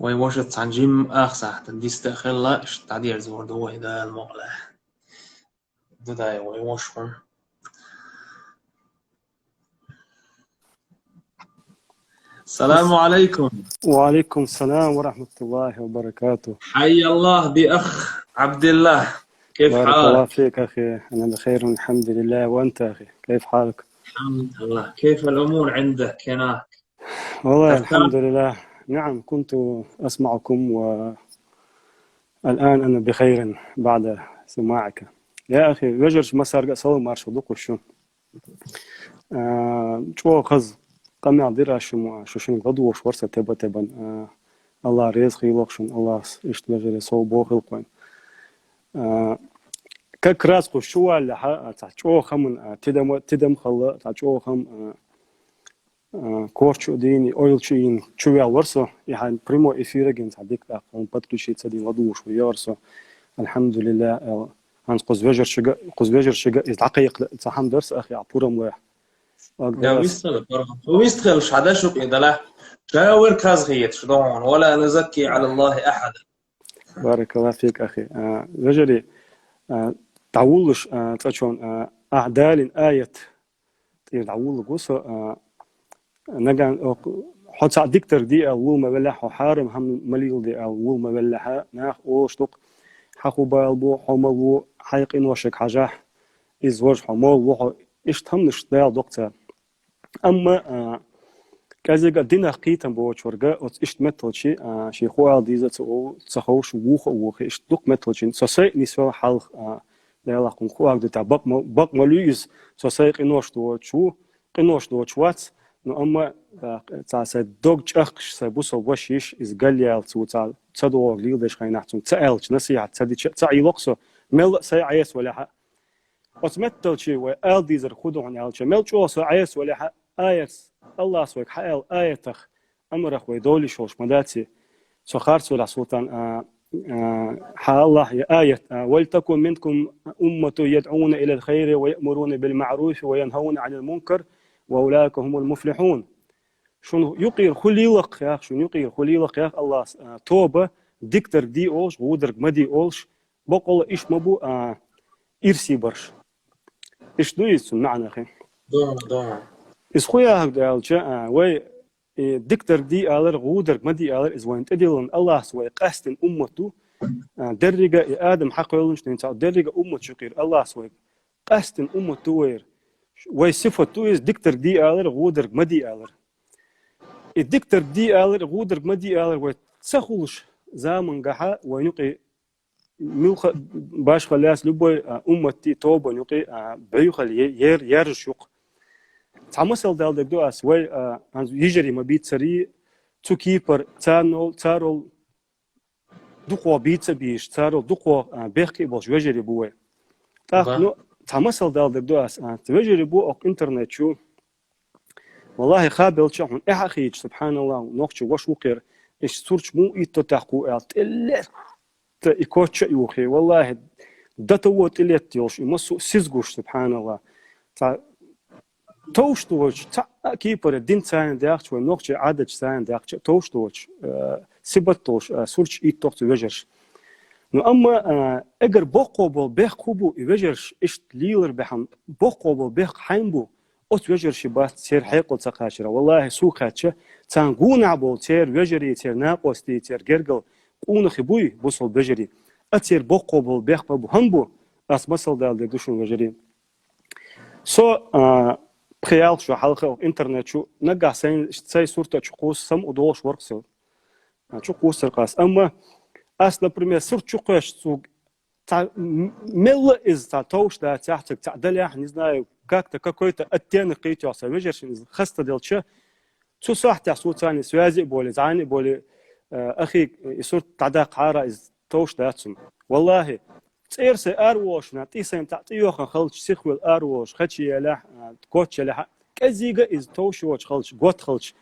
Speaker 1: ويوشت عن جيم أخسح تنديس تأخلا إش تعدير زور دو إذا المغلى دوداي ويوشون السلام عليكم.
Speaker 3: وعليكم السلام ورحمة الله وبركاته.
Speaker 1: حي الله بأخ عبد الله، كيف
Speaker 3: بارك
Speaker 1: حالك؟
Speaker 3: الله فيك أخي، أنا بخير الحمد لله، وأنت أخي كيف حالك؟
Speaker 1: الحمد لله. كيف الأمور عندك هناك؟
Speaker 3: والله الحمد لله. نعم كنت أسمعكم والآن أنا بخير بعد سماعك يا أخي. وجرش مسار صوم مارشو دوكو شو شو خز قمع دير شو غدو ورسة تبا الله رزق يلوخشون الله اشتغل صو بوخل قوين كراس شو اللي شو خم تدم خلا شو خم كورشو ديني اويل تشين شو ورسو يعني بريمو افيرجن صديق اقوم подключиться دي غدو شو يورسو الحمد لله هانس قزوجر شجا يتعقيق صحن درس اخي عبورم واحد
Speaker 1: ويستغل شعدا شوك إذا شاور كازغيت شدون ولا نزكي على الله أحد.
Speaker 3: بارك الله فيك أخي. رجلي تعولش تشون أعدال آية تعول قصة نجا حط دكتور دي أول ما بلح وحارم هم مليل دي أول ما بلح ناخ أوشتق حقو بالبو حملو حيقين وشك حجاح إزواج حمل وح إيش تمنش ده دكتور أما كذا قدينا قيتم بوشورجا إيش مثل شيء خوال ديزت أو تخوش ووخ إيش دوك مثل شيء سوسي نسوا حال لا لقون خوال ده بق ملويز سوسي قنوش دو شو قنوش دو شوات نو أما تاسا دوج أخش سبوس وشيش إز قليل تو تدور ليدش خيناتون تألش نصيحة تدي تعي لقصة مل سيعيس ولا حق وتمثل شيء وآل ديزر خدوعن آلش مل شو سيعيس ولا حق آيس الله سويك حقل آيتخ أمرخ ويدولي شوش مداتي سخارت ولا سلطان حال الله يا آية ولتكن منكم أمة يدعون إلى الخير ويأمرون بالمعروف وينهون عن المنكر وأولئك هم المفلحون شنو يقير خليلق يا شنو يقير خليلق يا الله توبة دكتور دي أولش ودرك مدي أولش بقول إيش مبو إرسي برش إيش دويس معنى أخي
Speaker 1: دون
Speaker 3: إس خويا هكذا الجا وي دكتور دي آلر ودرك مدي آلر إز وين تدلون الله سوي قاستن أمته درجة آدم حق يلونش ننتع درجة أمة شقير الله سوي قاستن أمته وي صفة تويس دكتور دي آلر ودرك مدي آلر الدكتور دي آلر ودرك مدي آلر وتسخلش زامن قحا ونقي ملخ باش خلاص لبوي أمتي توبة نقي بيخل يرشق تعمسل دال دكتور وي يجري ما بيت سري تو كيبر تارول دقوا بيت بيش تارول دقوا بيحكي باش يجري بوي نو تعمسل دال دكتور تجري بو إنترنت شو والله خابل شحن أخيج سبحان الله نقش وش وقر إيش سورش مو يتتحقو إلا تأكوتش يوخي والله دتوت إلا تيوش يمسو سيزغوش سبحان الله توشتوش كيبر الدين سان داخش ونقش عدد سان داخش توشتوش سبتوش سورش يتوت وجرش نو أما أجر بقوبل بيخوبو يوجرش إيش ليلر بحم بقوبل بيخ حينبو أت وجر شبات تير حيقل تقاشرة والله سوقاتش تانقون عبول تير وجري تير ناقوستي تير جرجل قون خبوي بوصل بجري أتير بقوبل بيخبو همبو أس مسل دال دشون وجري سو بخيال شو حلقة إنترنت شو نجح ساي صورة شقوس سم ودوش ورقسو شقوس القاس أما أس لبرمية صورة شقوش سوق مل إز توش دا تحت تعدل не знаю как-то какой-то оттенок قيتوس وجرش خسته دلشة شو صح تحسو ثاني سوازي بولي زاني بولي أخي يصير تعداق عارة إز توش داتسم والله تيرس أروش نعطيسهم تعطيوخ خلش سيخوال أروش خدشي يلاح كوتش يلاح كزيجة إز توش وش خلش قط خلش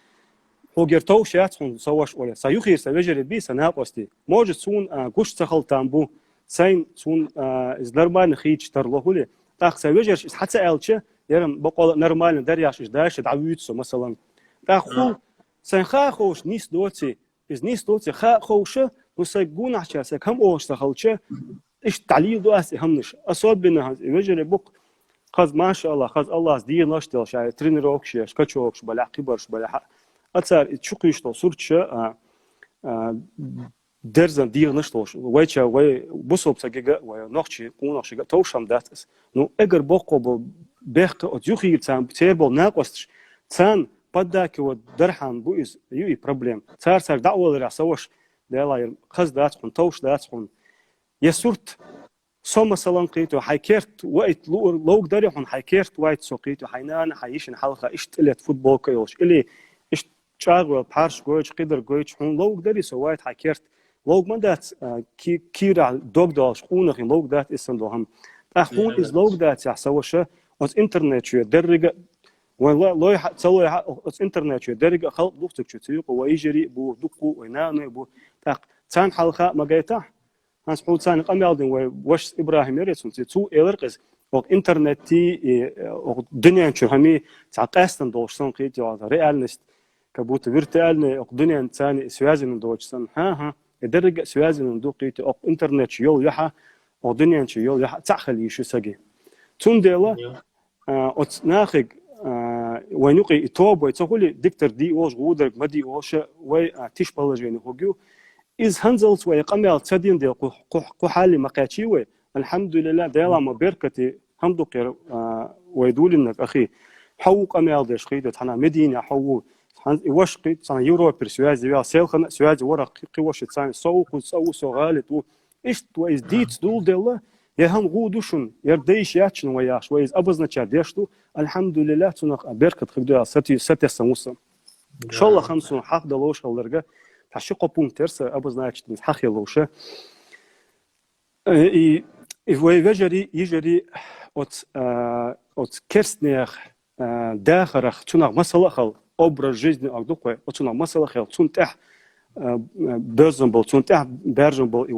Speaker 3: هوجر توش ياتهم سواش ولا سيخير سوجر بي سناقوستي موجود سون قش تخل تامبو سين سون إز نرمان خيج ترلهولي تاخ سوجر حتى ألشة يرم بقول نرمال درياش إش داش دعويتسو مثلا تاخو سين خاخوش نيس دوتي إز نيس دوتي خاخوشة وسيقون عشان سيكهم أوش تخلشة إيش تعليل دواسي همنش أصاب بينها وجر بق خذ ما شاء الله خذ الله دي نشتل شاي ترينروكش كاتشوكش بلا قبرش بلا أتصار تشوقيش صورتش درزن دي نشتلش ويتشا وي بوسوب سجى ونقشي ونقشي توشم داتس نو أجر بقو بيخ أتيوخي تام تيبل ناقصش تان بدك ودرحم بويز يوي بروبلم صار دعوة لرأسوش دلاير خذ داتهم توش داتهم يسورت سوما سلام قيتو حيكرت وقت لو قدر يحن حيكرت وقت سوقيتو حينان حيشن حلقة اشتلت فوتبول كيوش اللي اشتغل بارش جوج قدر جوج حن لو قدر يسويت حيكرت لو ما دات كيرا دوغ دالش خونخ لو دات اسندوهم اخون از لو دات يحسوشه از انترنت شو درجة والله لو تسوي از انترنت شو درجة خلق دوختك شو تيق ويجري بو دقو وينانو بو تاق تان حلقة ما جيته هنس حول ثاني قميالدين وش إبراهيم يريسون تو إلرقز أو إنترنتي أو دنيا نشرهمي تعقاستن دوشسن قيتي هذا ريالنست كبوت فيرتوالني أو دنيا ثاني سوازن دوشسن ها الدرجة سوازن دو قيتي أو إنترنت يول يحا أو دنيا يول يحا تعخل يشو سجى تون ديلا أو ناخج وينقي توب ويتقولي دكتور دي أوش غودر مدي أوش وي تيش بالجيني هوجو إز هنزلت ويقمل تدين دي قحالي مقاتشيوي الحمد لله ديلا ما بركتي حمد قير ويدول إنك أخي حوق أميال ديش قيدة حنا مدينة حوق وش قيد سنة يوروبا سوازي ويا سيلخنا سوازي ورق قوش تساني سوق وسو سوغالت و إيش وإز ديتس دول ديلا هم غودوشن يرديش ياتشن وياش ويز أبزنا ديشتو الحمد لله تنق بركة خدوا ستي سموسا إن شاء الله 5 حق دلوش هالرجع تحشق بون ترس أبزنا ياتشن حق يلوشه ويجري يجري от керстнех дахарах тунах масалахал образ жизни агдукwe тунах масалахал тунтах бözönbol tунтах бержönbol и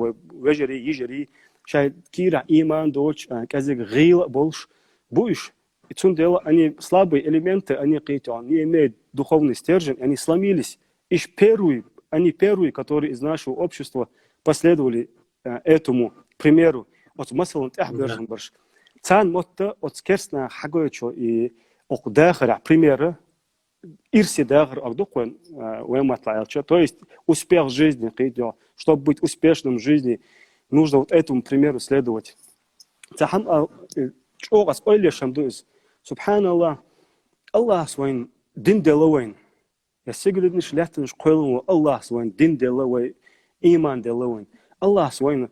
Speaker 3: вежери ежери шай кира иман доч казик гил больш буш и тундела они слабые элементы они какие-то не имеют духовный стержень они сломились и они первые которые из нашего общества последовали этому примеру от масалан тах бержönборш Цан мотто от скерсна хагойчо и окдахара примеры ирси дагар агдукwen уэматлаялчо. То есть успех в жизни, чтобы быть успешным в жизни, нужно вот этому примеру следовать. Цахам чогас ойлешам дуз. Субханаллах, Аллах свой дин делауэн. Я сиглидниш лятниш койлу Аллах свой дин делауэн, иман делауэн. Аллах свой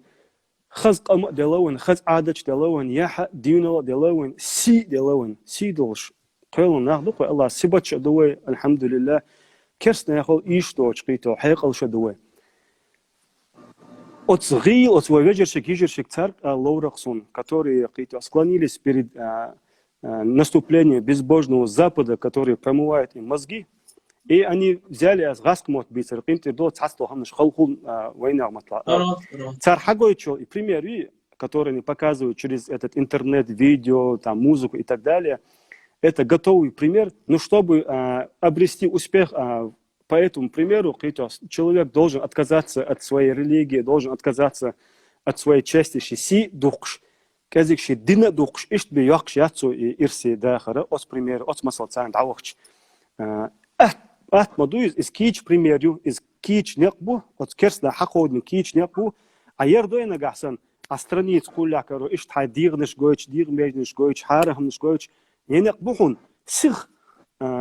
Speaker 3: خز قم دلون خز عادش دلون يح دينو دلون سي دلون سي دولش قالوا ناخذ الله سبتش دوي الحمد لله كرسنا ياخذ ايش دوش قيتو حيقل شدوي отсгил от вежершик царь Лаураксон, которые склонились перед наступлением безбожного Запада, который промывает им мозги, и они взяли гаскмот бисер, пинтер до царства хамнаш халхун война матла. Царь Хагойчо и примеры, которые они показывают через этот интернет, видео, там музыку и так далее, это готовый пример. Но чтобы обрести успех по этому примеру, человек должен отказаться от своей религии, должен отказаться от своей части си духш, казикши дина духш, ишт би яхш яцу и ирси дахара, от примера, от масалцан давахч. Мадуиз из кич примерю, из кич некбу, от керсна хаходни кич некбу, а ердойна гасан, а страниц кулякару, ишт хай дирнеш гойч, дирмежнеш гойч, харахнеш гойч, не некбухун, сих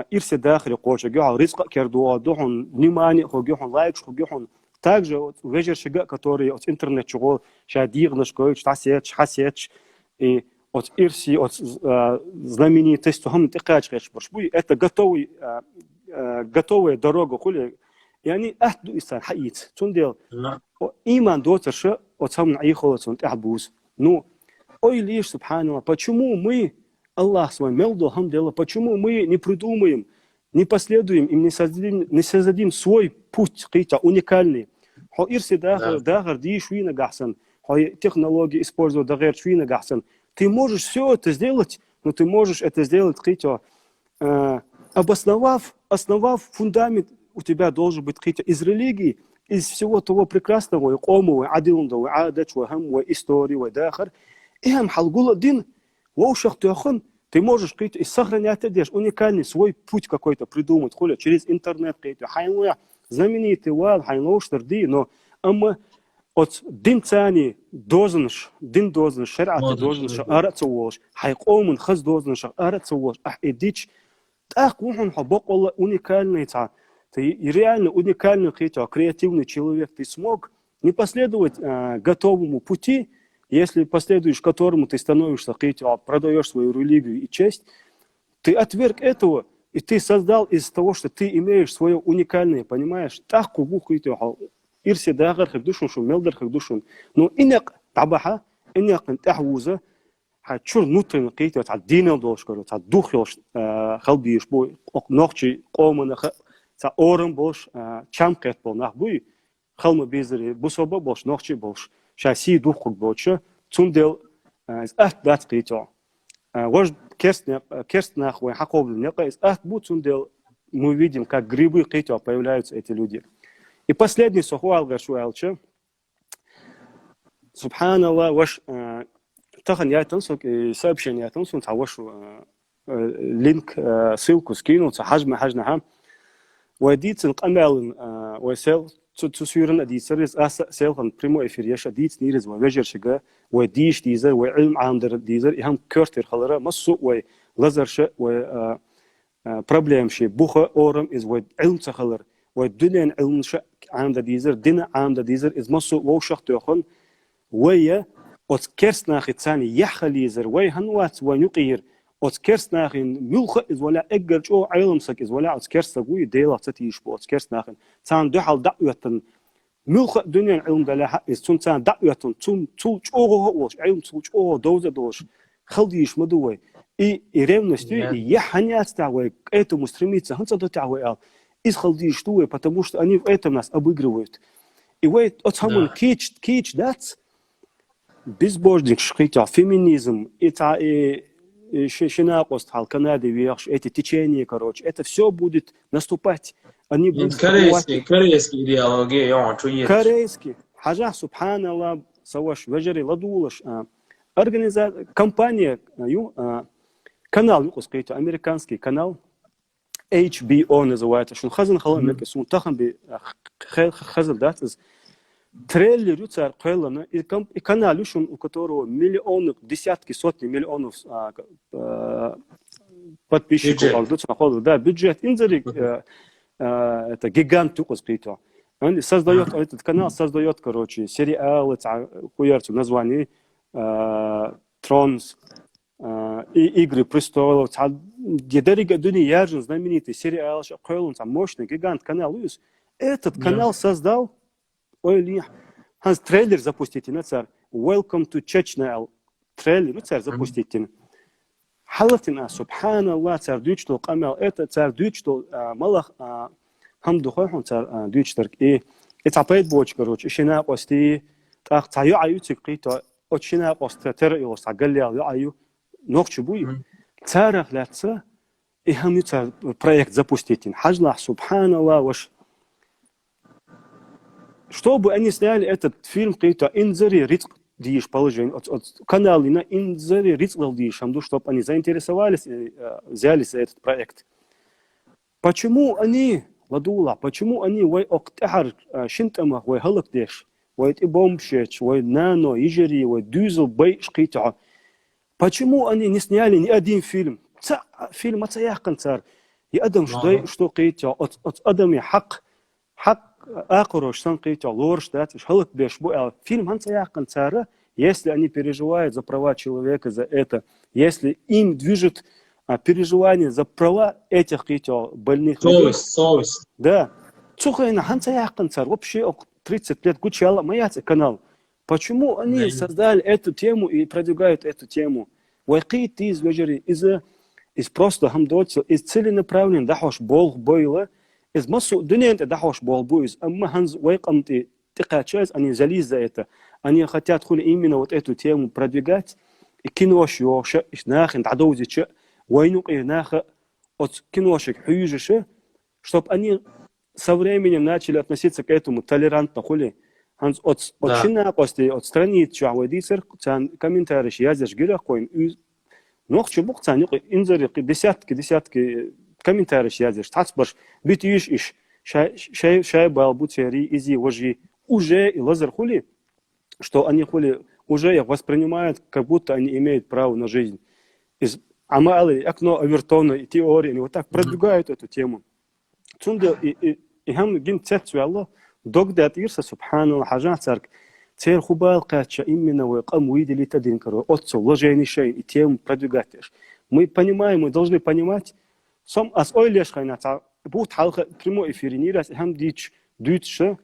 Speaker 3: ирси дахри коча, геха ризка кердуа, духун, внимание, гехун лайкш, гехун. Также вот вежершига, который от интернет чего, ша дирнеш гойч, тасеч, хасеч, и от ирси, от знаменитость, тухам тикач решборш, это готовая дорога, хули, и они ахду исан хаит, тундел, иман дотерша, от сам наихолот, он ахбуз. Ну, ой лишь, субханаллах, почему мы, Аллах свой мелду, хамдела, почему мы не придумаем, не последуем и не создадим свой путь, какой-то уникальный. Хо ирси дагар ди швина гахсан, хо технологии использовать дагар швина гахсан. Ты можешь все это сделать, но ты можешь это сделать, какой-то основав фундамент, у тебя должен быть какой-то из религии, из всего того прекрасного, и кому, и адилндо, и адач, и хам, и истории, и дахар. И хам халгул один, воушах тюахан, ты можешь какой-то сохранять одежду, уникальный свой путь какой-то придумать, хуля, через интернет какой-то, хайнуя, знаменитый вал, хайнуш, тарди, но от дин цани дознаш, дин дознаш, шарата дознаш, арацуош, хайкомун хаз дознаш, арацуош, идич, так он хабок Аллах уникальный, ты реально уникальный, креативный человек, ты смог не последовать готовому пути, если последуешь которому ты становишься, продаешь свою религию и честь, ты отверг этого, и ты создал из того, что ты имеешь свое уникальное, понимаешь, так кугух ирси дагар хагдушун шун мелдар хагдушун, но инак табаха, инак тахвуза, чур внутренне какие-то динел должен, дух халбиш бой, ночи комана, орем больше, чамкет был нахбуй, халма безери, бусоба больше, ночи больше. Шаси дух больше, цундел из дат какие-то. Вож керстнах вой хаковлен, из бут цундел мы видим, как грибы какие-то появляются эти люди. И последний сухуал гашуэлче. Субханаллах, ваш тахан я тансук сообщение я тансук, ваш линк ссылку скинул, хажма хажнаха. Вайдицен камелен вайсел تسويرنا دي سرز سيلهم بريمو إفريش ديت نيرز ووجر شجع وديش ديزر وعلم عندر ديزر إهم كرتير خلرا مصو ولزر شيء و problem شيء بوخة أورم إز وعلم تخلر ودنيا علم شيء عند ديزر دنا عند ديزر إز مصو ووشخ تأخن ويا أوت كرسناخ ثاني يحليزر وي هنوات ونقير أوت كرسناخ ملخ إز ولا أجر جو علم سك إز ولا أوت كرس قوي ديلا تتيش بو أوت كرسناخ ثان دحال دعوة ملخ دنيا علم دلا إز تون ثان دعوة تون تولج وش علم تولج دوزة دوش خلديش مدوي إيرم نستوي يحنيات تعوي это мустремиться هنص до تعوي إز خلديش توي потому что они в этом нас обыгрывают и вот отсамон кич дат безбожник шкитя феминизм это шенакост хал Канады вверх эти течения короче это все будет наступать они будут
Speaker 1: корейский идеология он чует
Speaker 3: корейский хажа субханаллах саваш вежери ладулаш организация компания канал юкускейто американский канал HBO называется что хазан халам сун тахан би хазал дат трейлер юцар кэлана и канал у которого миллионы десятки сотни миллионов подписчиков да бюджет инзарик это гигант юкускейто он создает этот канал создает короче сериалы хуярцу название Тронс и Игры престолов дедерига дуни яжен знаменитый сериал шакойлун там мощный гигант канал этот канал создал ой Hans трейлер запустите на царь Welcome to Chechnya трейлер ну царь запустите халатина субханаллах царь дючтол камел это царь дючтол малах хамду хойхон царь дючтер и это опять боч короче шина пости так цаю аютик қито отшина постратер и осагалля аю нохчу буй царах лаца и хам царь проект запустите хажлах субханаллах ваш чтобы они сняли этот фильм какой-то инзари риск дишь положение от канала на инзари риск дишь амду чтобы они заинтересовались взялись за этот проект почему они ладула почему они вой октахар шинтама вой халактеш вой бомбшеч вой нано ижери вой дюзел бейш какой-то почему они не сняли ни один фильм фильм ацаях концерт и адам что какой-то от адами хак Акурош санкейто лорш дат халат беш бу фильм ханцаях концара если они переживают за права человека за это если им движет переживание за права этих каких-то больных людей
Speaker 1: совесть
Speaker 3: да цухайна ханцаях концар вообще 30 лет гучала моя канал почему они создали эту тему и продвигают эту тему вайкит из вежери из просто хамдоцил из целенаправленно дахош бог бойла из массу дунья это дахош болбуиз amma ханз вайкамти тикачаз они залез за это они хотят хули именно вот эту тему продвигать и кинош ёша нахин дадоузич войнук и наха от киношек хуюжеше чтобы они со временем начали относиться к этому толерантно хули ханз от чина после от страниц чаведисер цан комментарий язеш гирах коин нохчу бухцан инзари десятки комментарий язеш тацбаш битиш иш шай балбутери изи вожи уже и лазер хули что они хули уже их воспринимают как будто они имеют право на жизнь из амалы окно овертона и теории они вот так продвигают эту тему цунда и хам гин цецу аллах догдат ирса субханаллах хажат царк цер хубал кача именно вaqam видели тадин коро отцу вложение шей и тему продвигать мы понимаем мы должны понимать сам as ойлеш хайната бут халка прямо эфиринирас хам дич дютше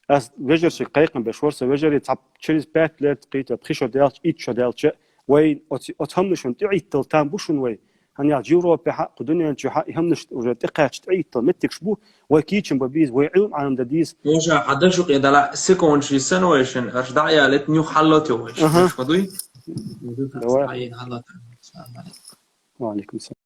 Speaker 3: as вежерши кайкан бешворса вежери тап через 5 лет قيت بخيشو دالش اتشو دالش وين отхамнышун тииттл там бушун вей они Европе حق دنيا انت حق همنش уже تقاش تииттл متكش بو وكيچن ببيز ويعلم عن دديس
Speaker 1: موجا حدشو قيدلا سيكون شي سنويشن اش دعيا لت نيو حلوتي وش فضوي
Speaker 3: وعليكم السلام